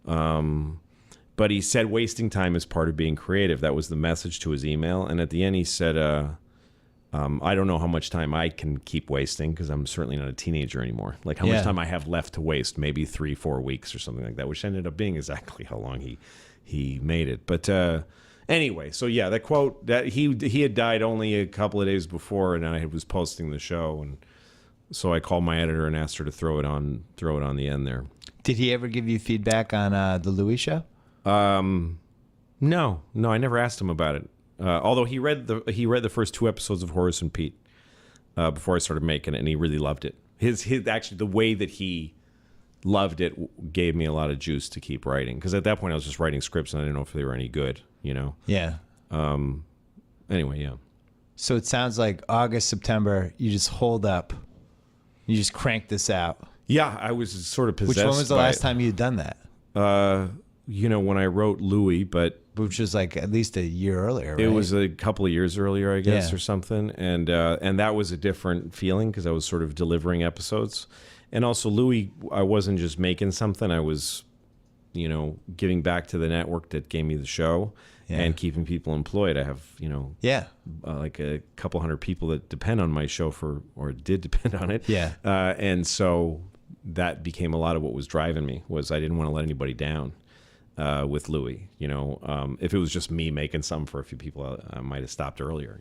But he said wasting time is part of being creative. That was the message to his email. And at the end he said, I don't know how much time I can keep wasting because I'm certainly not a teenager anymore. Like how much time I have left to waste, maybe 3-4 weeks or something like that, which ended up being exactly how long he made it. But anyway, so yeah, that quote that he had died only a couple of days before, and I was posting the show, and so I called my editor and asked her to throw it on the end there. Did he ever give you feedback on the Louis show? No, I never asked him about it. Although he read the first 2 episodes of Horace and Pete before I started making it, and he really loved it. His actually the way that he loved it gave me a lot of juice to keep writing, because at that point I was just writing scripts and I didn't know if they were any good, you know. Yeah. Anyway, yeah. So it sounds like August, September, you just hold up. You just crank this out. Yeah, I was sort of possessed. Which one was the last time you'd done that? When I wrote Louis, which was like at least a year earlier, right? It was a couple of years earlier, I guess, or something. And that was a different feeling because I was sort of delivering episodes. And also Louis, I wasn't just making something. I was, giving back to the network that gave me the show and keeping people employed. I have, like a couple hundred people that depend on my show or did depend on it. Yeah. And so that became a lot of what was driving me, was I didn't want to let anybody down. With Louis, if it was just me making some for a few people, I might have stopped earlier,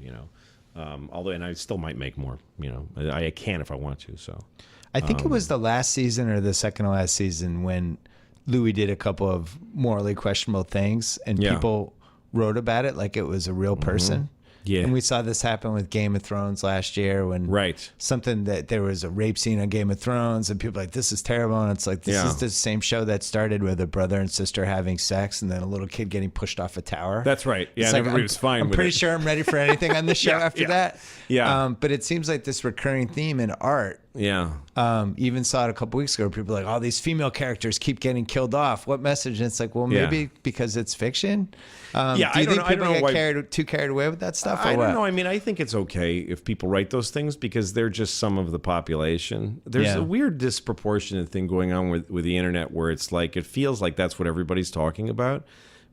although, and I still might make more, I can if I want to. So I think it was the last season or the second to last season when Louis did a couple of morally questionable things and people wrote about it like it was a real person. Yeah. And we saw this happen with Game of Thrones last year when something that there was a rape scene on Game of Thrones and people were like, this is terrible. And it's like, this is the same show that started with a brother and sister having sex and then a little kid getting pushed off a tower. That's right. Yeah, it's and everybody was fine with it. I'm pretty sure I'm ready for anything on the show after that. Yeah. But it seems like this recurring theme in art. Yeah. Even saw it a couple weeks ago. People are like, all these female characters keep getting killed off. What message? And it's like, well, maybe because it's fiction. Do you think people get too carried away with that stuff? I don't know. I mean, I think it's okay if people write those things because they're just some of the population. There's a weird disproportionate thing going on with the internet where it's like, it feels like that's what everybody's talking about.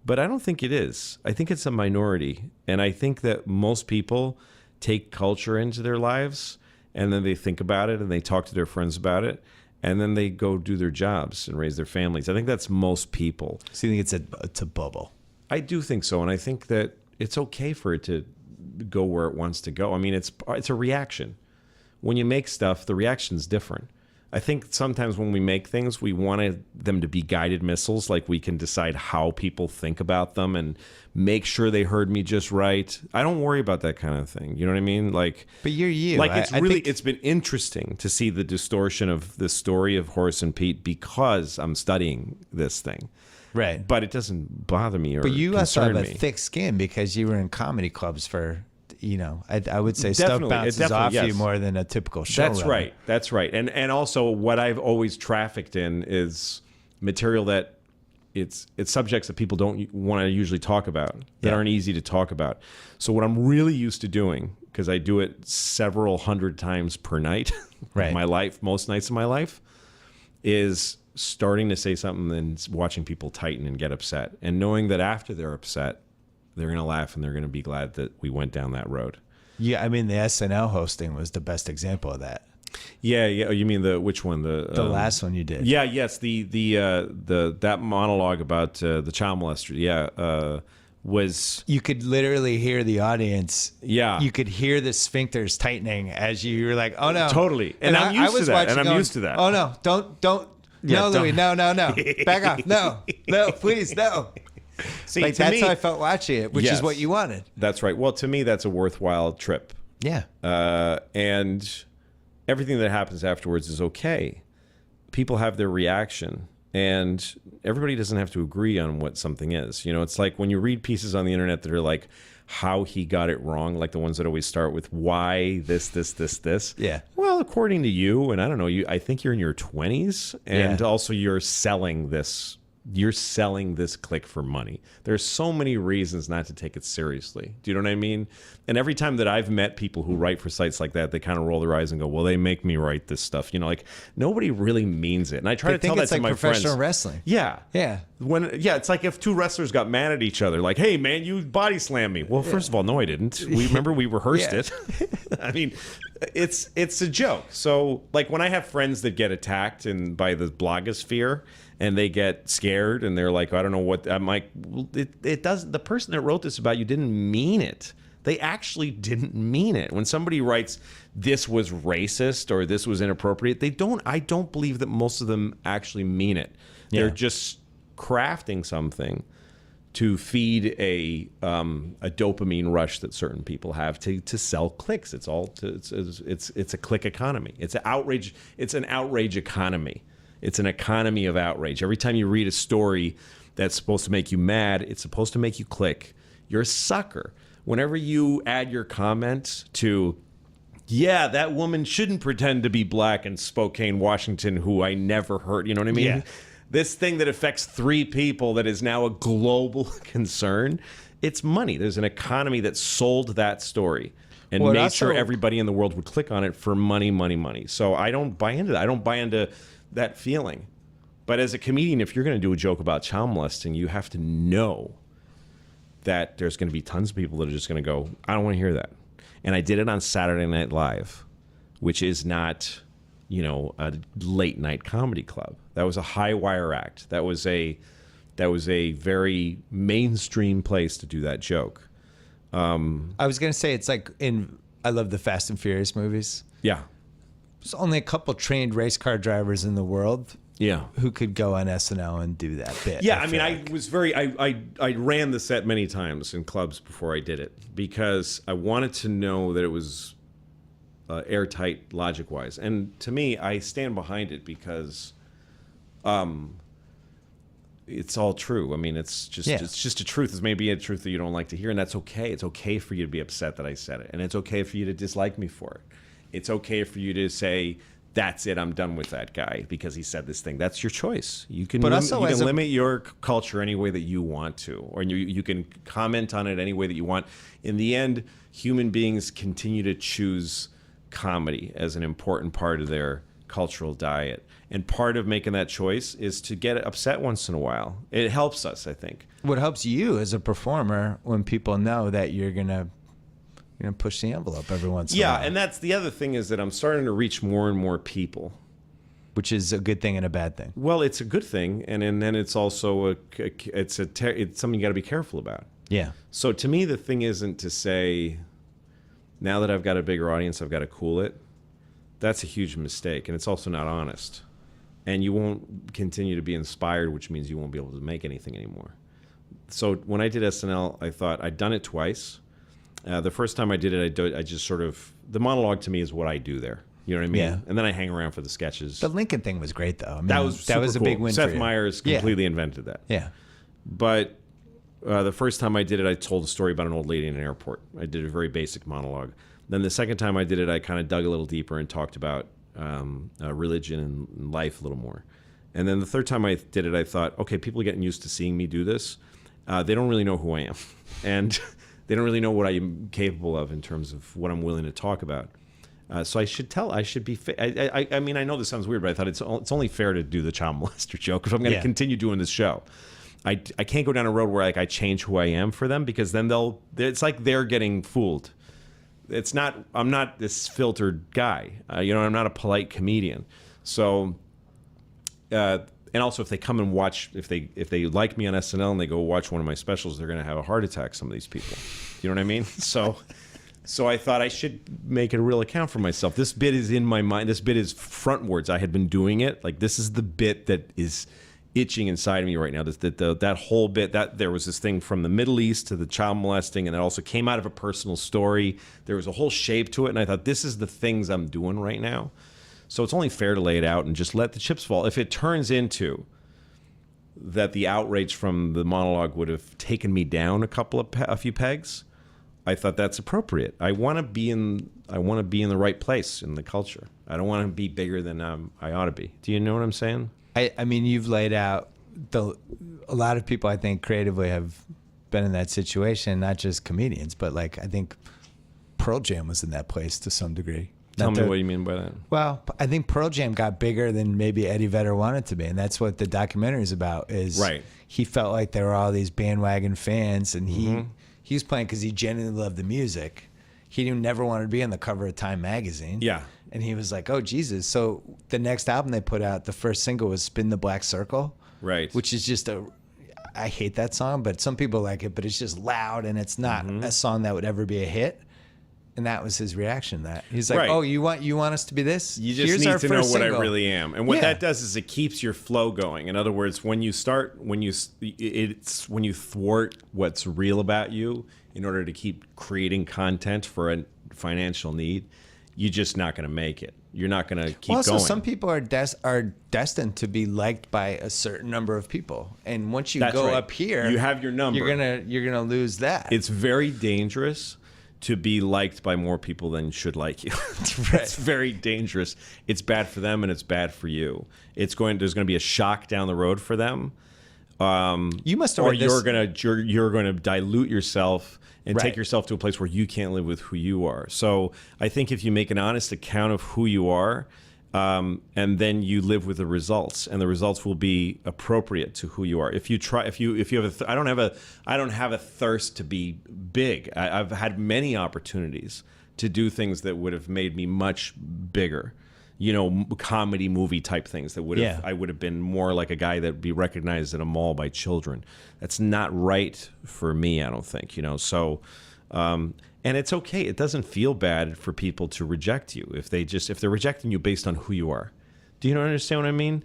But I don't think it is. I think it's a minority. And I think that most people take culture into their lives and then they think about it and they talk to their friends about it. And then they go do their jobs and raise their families. I think that's most people. So you think it's a bubble? I do think so. And I think that it's okay for it to go where it wants to go. I mean, it's a reaction. When you make stuff, the reaction's different. I think sometimes when we make things, we want them to be guided missiles. Like we can decide how people think about them and make sure they heard me just right. I don't worry about that kind of thing. You know what I mean? Like, but you're you. Like it's been interesting to see the distortion of the story of Horace and Pete because I'm studying this thing. Right. But it doesn't bother me or concern me. But you also have a me. thick skin because you were in comedy clubs for, I would say definitely, stuff bounces off you more than a typical show. That's right. That's right. And also what I've always trafficked in is material that it's subjects that people don't want to usually talk about, that aren't easy to talk about. So what I'm really used to doing, because I do it several hundred times per night of my life, most nights of my life, is starting to say something and watching people tighten and get upset and knowing that after they're upset, they're going to laugh and they're going to be glad that we went down that road. Yeah, I mean, the SNL hosting was the best example of that. Yeah. Oh, you mean which one? The last one you did. Yeah. Yes. That monologue about the child molester. Yeah. Was you could literally hear the audience. Yeah. You could hear the sphincters tightening as you were like, oh no. Totally. And I'm used to that. And I'm used to that. Oh no, don't. Yeah, no, Louis, no. Back off. No, please, no. See, like that's how I felt watching it, which is what you wanted. That's right. Well, to me, that's a worthwhile trip. Yeah. And everything that happens afterwards is okay. People have their reaction, and everybody doesn't have to agree on what something is. You know, it's like when you read pieces on the internet that are like how he got it wrong, like the ones that always start with why this. Yeah. Well, according to you, and I don't know, I think you're in your 20s, and also you're selling this. You're selling this click for money. There's so many reasons not to take it seriously. Do you know what I mean? And every time that I've met people who write for sites like that, they kind of roll their eyes and go, well, they make me write this stuff. You know, like nobody really means it. And I try to tell that to my friends. Professional wrestling. Yeah. Yeah. It's like if two wrestlers got mad at each other, like, hey, man, you body slammed me. Well, first of all, no, I didn't. Remember we rehearsed it. I mean, it's a joke. So like when I have friends that get attacked by the blogosphere, and they get scared and they're like, I don't know what, I'm like, it doesn't, the person that wrote this about you didn't mean it. They actually didn't mean it. When somebody writes, this was racist or this was inappropriate, I don't believe that most of them actually mean it. Yeah. They're just crafting something to feed a dopamine rush that certain people have to sell clicks. It's a click economy. It's an outrage economy. It's an economy of outrage. Every time you read a story that's supposed to make you mad, it's supposed to make you click. You're a sucker. Whenever you add your comment to, yeah, that woman shouldn't pretend to be black in Spokane, Washington, who I never heard, you know what I mean? Yeah. This thing that affects 3 people that is now a global concern, it's money. There's an economy that sold that story and made sure everybody in the world would click on it for money. So I don't buy into that. I don't buy into that feeling. But as a comedian, if you're going to do a joke about child molesting, you have to know that there's going to be tons of people that are just going to go, I don't want to hear that. And I did it on Saturday Night Live, which is not, a late night comedy club. That was a high wire act. That was a very mainstream place to do that joke. I was going to say, it's like I love the Fast and Furious movies. Yeah. There's only a couple trained race car drivers in the world who could go on SNL and do that bit. Yeah, I ran the set many times in clubs before I did it because I wanted to know that it was airtight logic-wise. And to me, I stand behind it because it's all true. I mean, it's just a truth. It's maybe a truth that you don't like to hear, and that's okay. It's okay for you to be upset that I said it, and it's okay for you to dislike me for it. It's okay for you to say, that's it, I'm done with that guy because he said this thing. That's your choice. You can limit your culture any way that you want to, or you can comment on it any way that you want. In the end, human beings continue to choose comedy as an important part of their cultural diet. And part of making that choice is to get upset once in a while. It helps us, I think. What helps you as a performer when people know that you're going to push the envelope every once in a while. Yeah, and that's the other thing is that I'm starting to reach more and more people. Which is a good thing and a bad thing. Well, it's a good thing, and then it's also it's something you got to be careful about. Yeah. So to me, the thing isn't to say, now that I've got a bigger audience, I've got to cool it. That's a huge mistake, and it's also not honest. And you won't continue to be inspired, which means you won't be able to make anything anymore. So when I did SNL, I thought I'd done it twice. The first time I did it, I just sort of, the monologue to me is what I do there. You know what I mean? Yeah. And then I hang around for the sketches. The Lincoln thing was great, though. I mean, that was a big win. Seth for you. Meyers completely invented that. Yeah. But the first time I did it, I told a story about an old lady in an airport. I did a very basic monologue. Then the second time I did it, I kind of dug a little deeper and talked about religion and life a little more. And then the third time I did it, I thought, okay, people are getting used to seeing me do this. They don't really know who I am. And they don't really know what I'm capable of in terms of what I'm willing to talk about. So I should be. I mean, I know this sounds weird, but I thought it's only fair to do the child molester joke if I'm going to continue doing this show. I can't go down a road where I change who I am for them because then it's like they're getting fooled. it's not. I'm not this filtered guy. I'm not a polite comedian. So, and also if they come and watch, if they like me on SNL and they go watch one of my specials, they're going to have a heart attack. Some of these people, you know what I mean? So I thought I should make a real account for myself. This bit is in my mind. This bit is frontwards. I had been doing it. Like, this is the bit that is itching inside of me right now. That whole bit, that there was this thing from the Middle East to the child molesting, and it also came out of a personal story. There was a whole shape to it, and I thought, this is the things I'm doing right now. So it's only fair to lay it out and just let the chips fall. If it turns into that the outrage from the monologue would have taken me down a few pegs, I thought that's appropriate. I want to be in the right place in the culture. I don't want to be bigger than I ought to be. Do you know what I'm saying? I mean, you've laid out a lot of people I think creatively have been in that situation, not just comedians, but like I think Pearl Jam was in that place to some degree. Tell me what you mean by that. Well, I think Pearl Jam got bigger than maybe Eddie Vedder wanted to be, and that's what the documentary is about. Is right. He felt like there were all these bandwagon fans, and he was playing because he genuinely loved the music. He never wanted to be on the cover of Time magazine. Yeah. And he was like, oh, Jesus. So the next album they put out, the first single was Spin the Black Circle. Right. Which is just I hate that song, but some people like it, but it's just loud, and it's not a song that would ever be a hit. And that was his reaction to that. He's like, oh, you want us to be this? You just Here's need our to know first what single. I really am. And what that does is it keeps your flow going. In other words, when you thwart what's real about you in order to keep creating content for a financial need, you're just not going to make it. You're not going to keep also, going. some people are destined to be liked by a certain number of people, and once you That's go right. up here, you have your number. You're gonna lose that. It's very dangerous to be liked by more people than should like you. Right. It's very dangerous. It's bad for them and it's bad for you. There's going to be a shock down the road for them. You must have or read this. you're going to dilute yourself and Right. take yourself to a place where you can't live with who you are. So I think if you make an honest account of who you are, and then you live with the results, and the results will be appropriate to who you are. If you have I don't have a thirst to be big. I've had many opportunities to do things that would have made me much bigger. Comedy movie type things that would have I would have been more like a guy that would be recognized at a mall by children. That's not right for me, I don't think. So and it's okay. It doesn't feel bad for people to reject you if they're rejecting you based on who you are. Do you understand what I mean?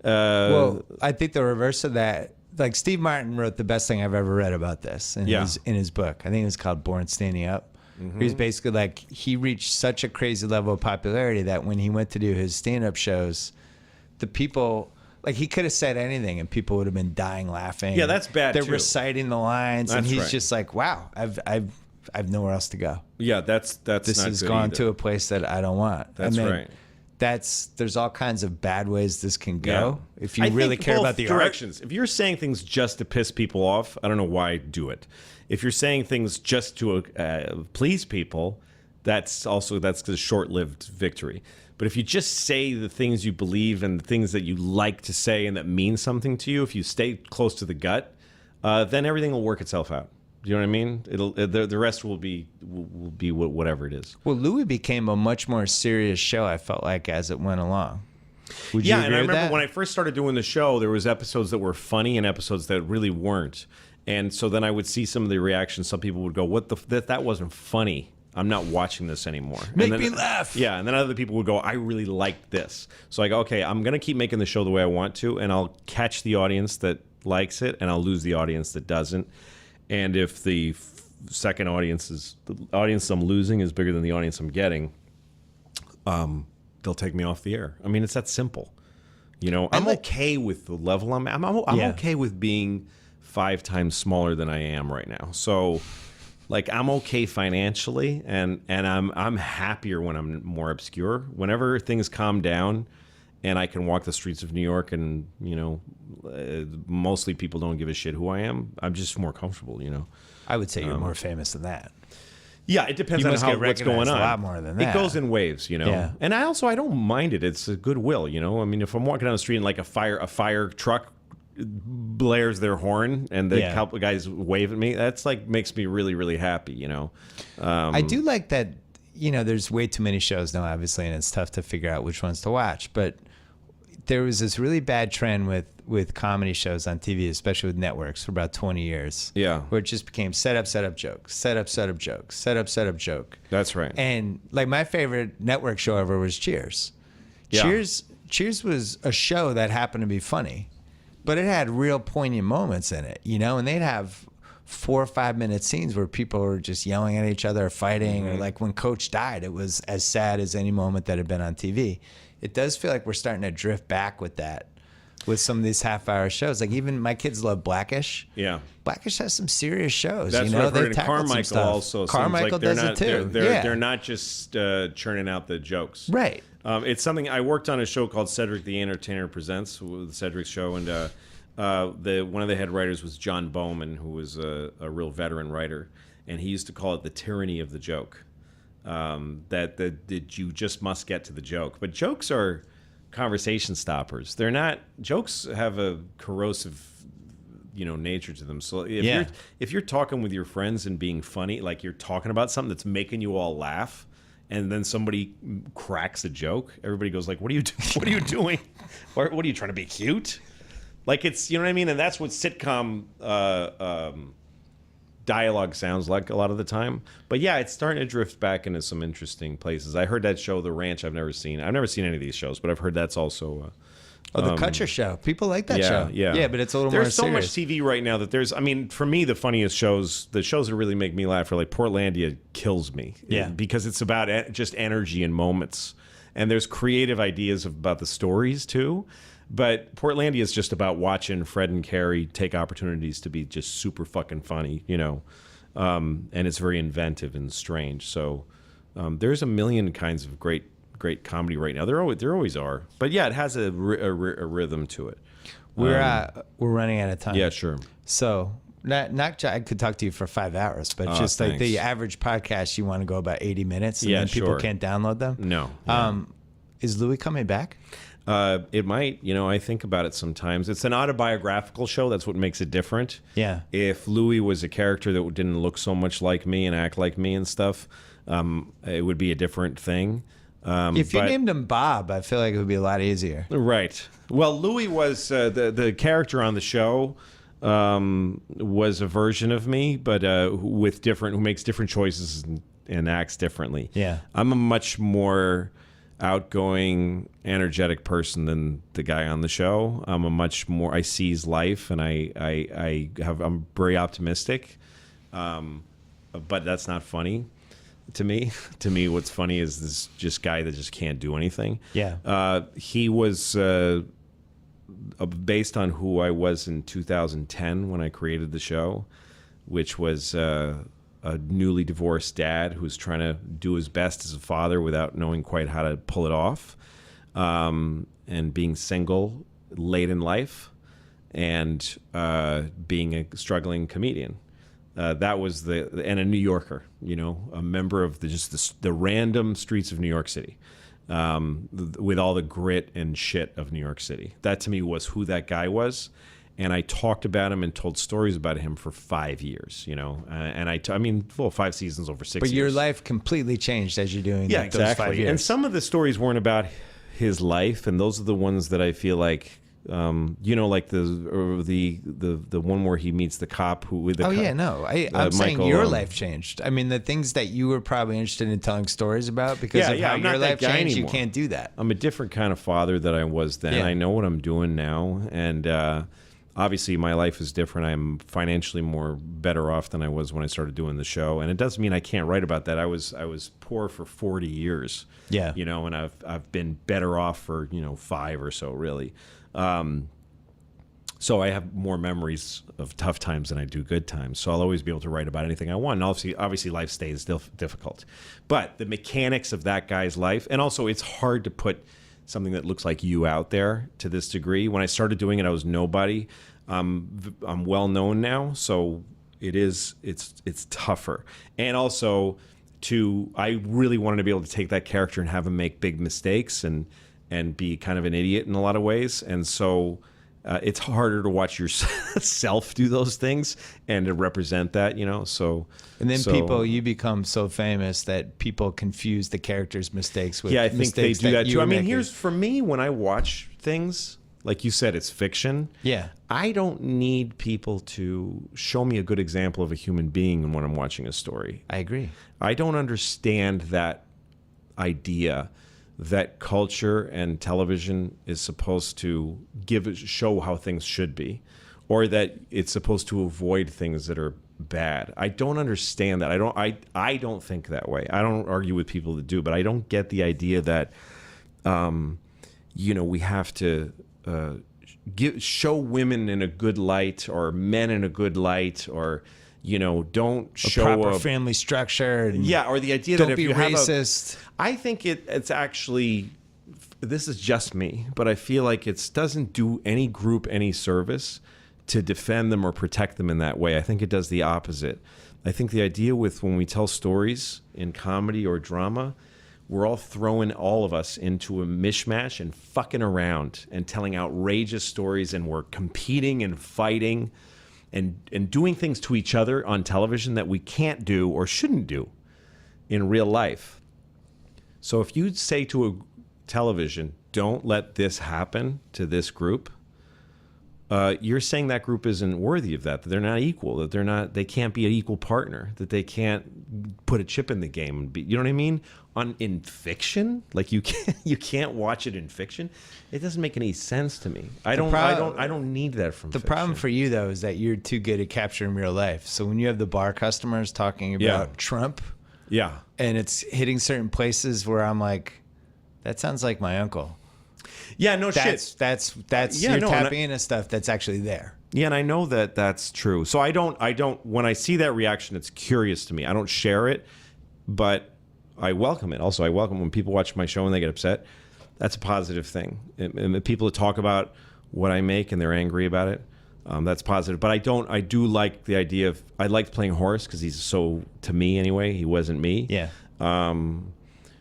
Well, I think the reverse of that. Like Steve Martin wrote the best thing I've ever read about this in his book. I think it was called Born Standing Up. He was basically like, he reached such a crazy level of popularity that when he went to do his stand-up shows, the people, like, he could have said anything and people would have been dying laughing. Yeah, that's bad They're too. reciting the lines, and That's he's right. just like, wow, I've nowhere else to go. Yeah, that's This not has good gone either. to a place that I don't want. That's right. There's all kinds of bad ways this can go. Yeah. If you I really think care both about the directions. If you're saying things just to piss people off, I don't know why do it. If you're saying things just to please people, that's the short-lived victory. But if you just say the things you believe and the things that you like to say and that mean something to you, if you stay close to the gut, then everything will work itself out. Do you know what I mean? The rest will be whatever it is. Well, Louis became a much more serious show, I felt like, as it went along. Would you Yeah, agree and I with remember that? when I first started doing the show, there was episodes that were funny and episodes that really weren't. And so then I would see some of the reactions. Some people would go, "What that wasn't funny. I'm not watching this anymore." Make and then, me laugh. Yeah, and then other people would go, "I really liked this." So I go, "Okay, I'm going to keep making the show the way I want to, and I'll catch the audience that likes it, and I'll lose the audience that doesn't. And if the second audience the audience I'm losing is bigger than the audience I'm getting, they'll take me off the air. I mean, it's that simple. I'm okay with the level I'm okay with being 5 times smaller than I am right now. So, like, I'm okay financially, and I'm happier when I'm more obscure. Whenever things calm down, and I can walk the streets of New York, and mostly people don't give a shit who I am. I'm just more comfortable. I would say you're more famous than that. Yeah, it depends You on must get what's going recognized on. a lot more than that. It goes in waves, Yeah. And I don't mind it. It's a goodwill, I mean, if I'm walking down the street and like a fire truck blares their horn and the couple guys wave at me, that's like makes me really, really happy, I do like that there's way too many shows now, obviously, and it's tough to figure out which ones to watch. But there was this really bad trend with comedy shows on TV, especially with networks, for about 20 years. Yeah. Where it just became set up, joke, set up, joke, set up, joke. That's right. And like my favorite network show ever was Cheers. Yeah. Cheers was a show that happened to be funny, but it had real poignant moments in it, and they'd have 4 or 5 minute scenes where people were just yelling at each other or fighting, or like when Coach died, it was as sad as any moment that had been on TV. It does feel like we're starting to drift back with that, with some of these half-hour shows. Like even my kids love Blackish. Yeah. Blackish has some serious shows. That's what I've heard. And Carmichael also. Carmichael does it too. They're not just churning out the jokes. Right. It's something I worked on a show called Cedric the Entertainer Presents, with Cedric's show, and one of the head writers was John Bowman, who was a real veteran writer, and he used to call it the tyranny of the joke. That you just must get to the joke. But jokes are conversation stoppers. They're not. Jokes have a corrosive, nature to them. So if you're talking with your friends and being funny, like you're talking about something that's making you all laugh, and then somebody cracks a joke, everybody goes like, "What are you What are you doing? Or what are you trying to be cute?" Like it's, you know what I mean? And that's what sitcom dialogue sounds like a lot of the time. But yeah, it's starting to drift back into some interesting places. I heard that show, The Ranch. I've never seen any of these shows, but I've heard that's also the Kutcher Show. People like that show. Yeah, but it's a little more serious. There's so much TV right now that for me, the funniest shows, the shows that really make me laugh are like Portlandia kills me. Yeah. Because it's about just energy and moments. And there's creative ideas about the stories too. But Portlandia is just about watching Fred and Carrie take opportunities to be just super fucking funny, and it's very inventive and strange. So there's a million kinds of great comedy right now. There always are. But yeah, it has a rhythm to it. We're running out of time. Yeah, sure. So not I could talk to you for 5 hours, but just like the average podcast, you want to go about 80 minutes, and then people can't download them. No. Is Louis coming back? It might, I think about it sometimes. It's an autobiographical show. That's what makes it different. Yeah. If Louis was a character that didn't look so much like me and act like me and stuff, it would be a different thing. If you named him Bob, I feel like it would be a lot easier. Right. Well, Louis was the character on the show was a version of me, but who makes different choices and acts differently. Yeah. I'm a much more outgoing, energetic person than the guy on the show. I seize life, and I'm very optimistic, but that's not funny to me. To me, what's funny is this just guy that just can't do anything. Yeah. He was based on who I was in 2010 when I created the show, which was a newly divorced dad who's trying to do his best as a father without knowing quite how to pull it off, and being single late in life, and being a struggling comedian. That was and a New Yorker, a member of the random streets of New York City, with all the grit and shit of New York City. That to me was who that guy was. And I talked about him and told stories about him for 5 years, and 5 seasons over 6 years. But your life completely changed as you're doing those 5 years. And some of the stories weren't about his life, and those are the ones that I feel like, like the one where he meets the cop who. I'm saying your life changed. I mean, the things that you were probably interested in telling stories about because of how your life changed, anymore. You can't do that. I'm a different kind of father than I was then. Yeah. I know what I'm doing now, and. Obviously, my life is different. I'm financially better off than I was when I started doing the show, and it doesn't mean I can't write about that. I was poor for 40 years. Yeah, and I've been better off for 5 or so really. So I have more memories of tough times than I do good times. So I'll always be able to write about anything I want. And obviously, life stays difficult, but the mechanics of that guy's life, and also it's hard to put something that looks like you out there to this degree. When I started doing it, I was nobody. I'm well known now, so it's tougher. And also, I really wanted to be able to take that character and have him make big mistakes and be kind of an idiot in a lot of ways. And so it's harder to watch yourself do those things and to represent that, so. And then you become so famous that people confuse the character's mistakes with I think they do that too. I mean, here's, for me, when I watch things, like you said, it's fiction. Yeah. I don't need people to show me a good example of a human being when I'm watching a story. I agree. I don't understand that idea that culture and television is supposed to show how things should be, or that it's supposed to avoid things that are bad. I don't understand that. I don't think that way. I don't argue with people that do, but I don't get the idea that we have to show women in a good light or men in a good light, or don't show a proper family structure. Or the idea that if you racist. I think it's actually, this is just me, but I feel like it doesn't do any group any service to defend them or protect them in that way. I think it does the opposite. I think the idea with when we tell stories in comedy or drama, we're all throwing all of us into a mishmash and fucking around and telling outrageous stories, and we're competing and fighting and doing things to each other on television that we can't do or shouldn't do in real life. So if you say to a television, don't let this happen to this group, you're saying that group isn't worthy of that they're not equal, that they can't be an equal partner, that they can't put a chip in the game and be, you know what I mean? In fiction, like you can't watch it in fiction. It doesn't make any sense to me. I don't need that from the fiction. problem for you though is that you're too good at capturing real life. So when you have the bar customers talking about Trump, and it's hitting certain places where I'm like, that sounds like my uncle. Yeah, no shit. That's you're tapping into stuff that's actually there. Yeah, and I know that that's true. So I don't. When I see that reaction, it's curious to me. I don't share it, but I welcome it. Also, I welcome when people watch my show and they get upset. That's a positive thing. And the people that talk about what I make and they're angry about it, that's positive. But I do like the idea of, I liked playing Horace because he's so, to me anyway, he wasn't me. Yeah.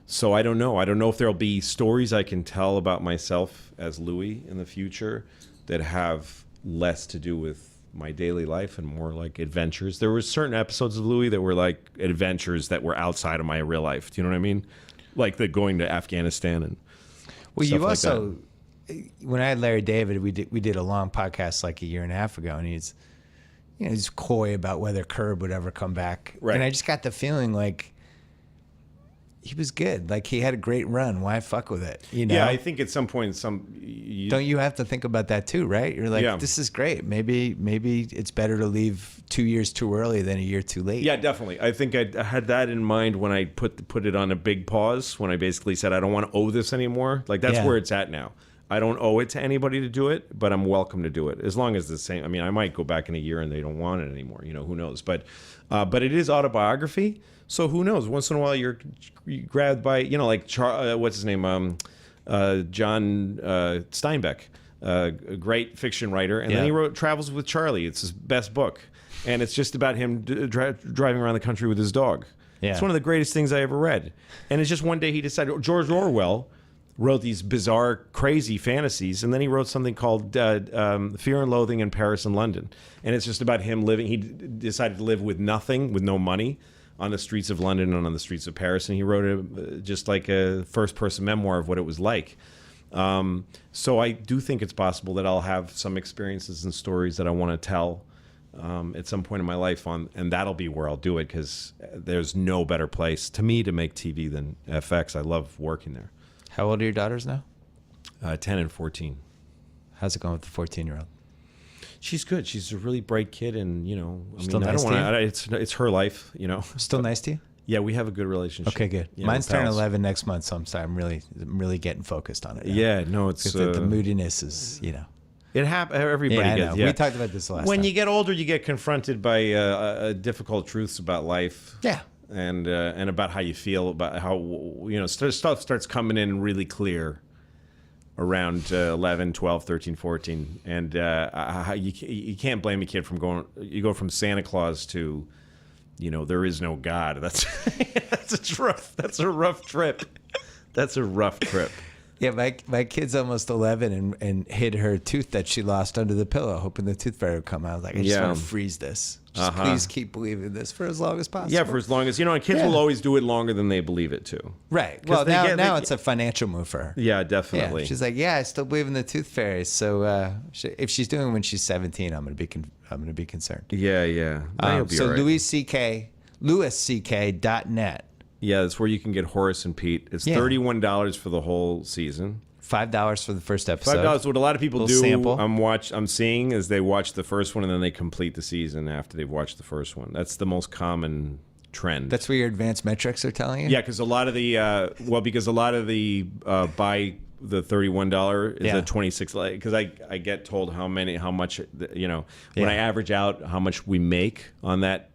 So I don't know. I don't know if there'll be stories I can tell about myself as Louis in the future that have less to do with my daily life and more like adventures. There were certain episodes of Louis that were like adventures that were outside of my real life. Do you know what I mean? Like the going to Afghanistan and well, stuff you also, like that. When I had Larry David, we did a long podcast like a year and a half ago, and he's coy about whether Curb would ever come back. Right. And I just got the feeling like he was good. Like he had a great run. Why fuck with it? Yeah, I think at some point, don't you have to think about that too, right? You're like, This is great. Maybe it's better to leave 2 years too early than a year too late. Yeah, definitely. I think I had that in mind when I put it on a big pause. When I basically said I don't want to owe this anymore. Like that's where it's at now. I don't owe it to anybody to do it, but I'm welcome to do it as long as the same. I mean, I might go back in a year and they don't want it anymore. Who knows? But it is autobiography. So who knows? Once in a while, you're grabbed by, like what's his name, John Steinbeck, a great fiction writer, and then he wrote Travels with Charlie. It's his best book, and it's just about him driving around the country with his dog. Yeah. It's one of the greatest things I ever read. And it's just one day he decided. George Orwell wrote these bizarre, crazy fantasies, and then he wrote something called Fear and Loathing in Paris and London, and it's just about him living. He decided to live with nothing, with no money, on the streets of London and on the streets of Paris, and he wrote just like a first-person memoir of what it was like. So I do think it's possible that I'll have some experiences and stories that I want to tell at some point in my life, and that'll be where I'll do it, because there's no better place to me to make TV than FX. I love working there. How old are your daughters now? 10 and 14. How's it going with the 14-year-old? She's good. She's a really bright kid, and Still nice to you? It's her life, Still nice to you? Yeah, we have a good relationship. Okay, good. Mine's turning 11 next month, so I'm sorry. I'm really getting focused on it now. Yeah, no, it's the moodiness is, It happens. Everybody gets. Yeah. We talked about this last When time. you get older, you get confronted by difficult truths about life. Yeah. And about how you feel, about how stuff starts coming in really clear around 11, 12, 13, 14, and you can't blame a kid from go from Santa Claus to there is no God. That's a rough trip. That's a rough trip. Yeah, my kid's almost 11 and hid her tooth that she lost under the pillow, hoping the tooth fairy would come out. I was like, I just want to freeze this. Just please keep believing this for as long as possible. Yeah, for as long as, and kids will always do it longer than they believe it too. Right. Well, now it's a financial move for her. Yeah, definitely. Yeah, she's like, I still believe in the tooth fairy. So if she's doing it when she's 17, I'm going to be concerned. Yeah. So right. LouisCK.net. Yeah, that's where you can get Horace and Pete. It's $31 for the whole season. $5 for the first episode. $5. What a lot of people do, sample. I'm seeing, is they watch the first one and then they complete the season after they've watched the first one. That's the most common trend. That's what your advanced metrics are telling you? Yeah, because a lot of the buy the $31 is a 26. Because I get told how much when I average out how much we make on that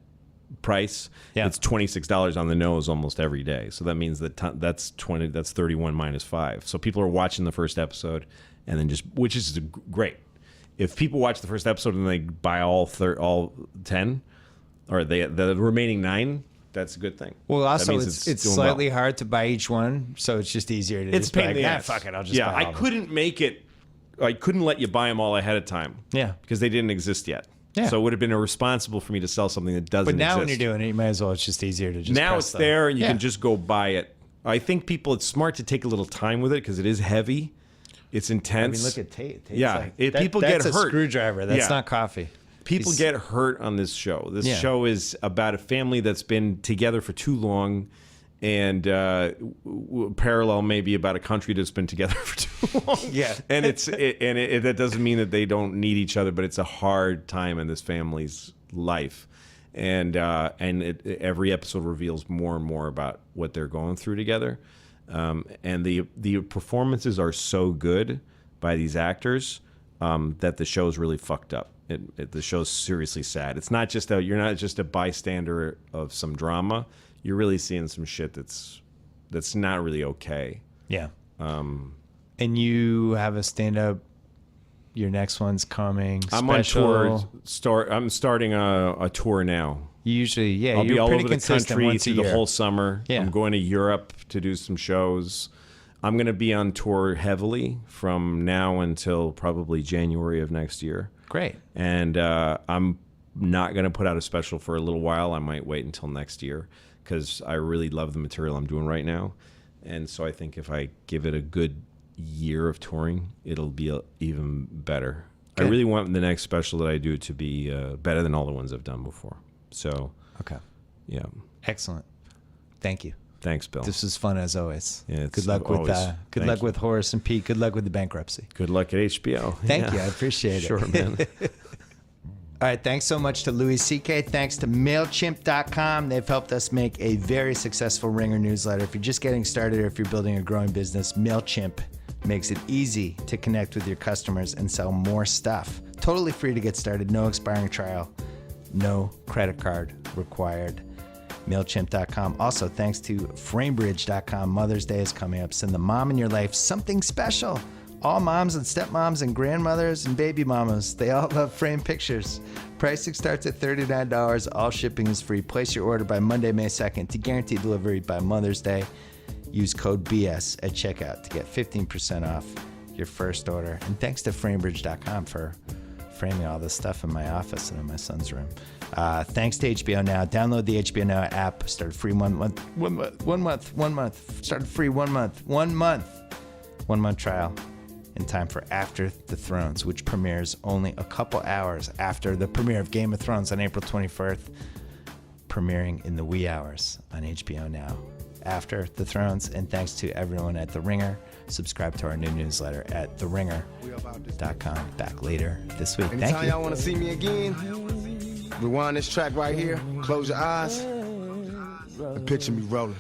price, it's $26 on the nose almost every day. So that means that's 31 minus 5. So people are watching the first episode and then which is great. If people watch the first episode and they buy all 10 or the remaining 9, that's a good thing. Well, also it's slightly hard to buy each one, so it's just easier to just be like, fuck it, I'll just buy all I couldn't let you buy them all ahead of time. Yeah. Because they didn't exist yet. Yeah. So it would have been irresponsible for me to sell something that doesn't exist. But now when you're doing it, you might as well. It's just easier to just now press it's there and you can just go buy it. I think it's smart to take a little time with it because it is heavy. It's intense. I mean, look at Tate. People get hurt. That's a screwdriver. That's not coffee. People get hurt on this show. This show is about a family that's been together for too long, and parallel maybe about a country that's been together for too long. Yeah, and that doesn't mean that they don't need each other, but it's a hard time in this family's life, and every episode reveals more and more about what they're going through together, and the performances are so good by these actors that the show's really fucked up. The show's seriously sad. It's not just you're not just a bystander of some drama. You're really seeing some shit that's not really okay. Yeah. And you have a stand-up. Your next one's coming. I'm on tour. I'm starting a tour now. Usually, I'll be all over the country through the whole summer. Yeah. I'm going to Europe to do some shows. I'm going to be on tour heavily from now until probably January of next year. Great. And I'm not going to put out a special for a little while. I might wait until next year because I really love the material I'm doing right now. And so I think if I give it a good year of touring, it'll be even better. Good. I really want the next special that I do to be better than all the ones I've done before. So, okay. Yeah. Excellent. Thank you. Thanks, Bill. This was fun as always. Yeah, good luck with Horace and Pete. Good luck with the bankruptcy. Good luck at HBO. Thank you. I appreciate it. Sure, man. All right. Thanks so much to Louis C.K. Thanks to MailChimp.com. They've helped us make a very successful Ringer newsletter. If you're just getting started or if you're building a growing business, MailChimp makes it easy to connect with your customers and sell more stuff. Totally free to get started. No expiring trial. No credit card required. MailChimp.com. Also, thanks to Framebridge.com. Mother's Day is coming up. Send the mom in your life something special. All moms and stepmoms and grandmothers and baby mamas, they all love framed pictures. Pricing starts at $39. All shipping is free. Place your order by Monday, May 2nd to guarantee delivery by Mother's Day. Use code BS at checkout to get 15% off your first order. And thanks to Framebridge.com for framing all this stuff in my office and in my son's room. Thanks to HBO Now. Download the HBO Now app. Started free 1 month. Started free 1 month. 1 month. 1 month trial in time for After the Thrones, which premieres only a couple hours after the premiere of Game of Thrones on April 21st, premiering in the wee hours on HBO Now. After the Thrones, and thanks to everyone at The Ringer. Subscribe to our new newsletter at theringer.com. Back later this week. Anytime Thank you. y'all want to see me again, rewind this track right here, close your eyes, and picture me rolling.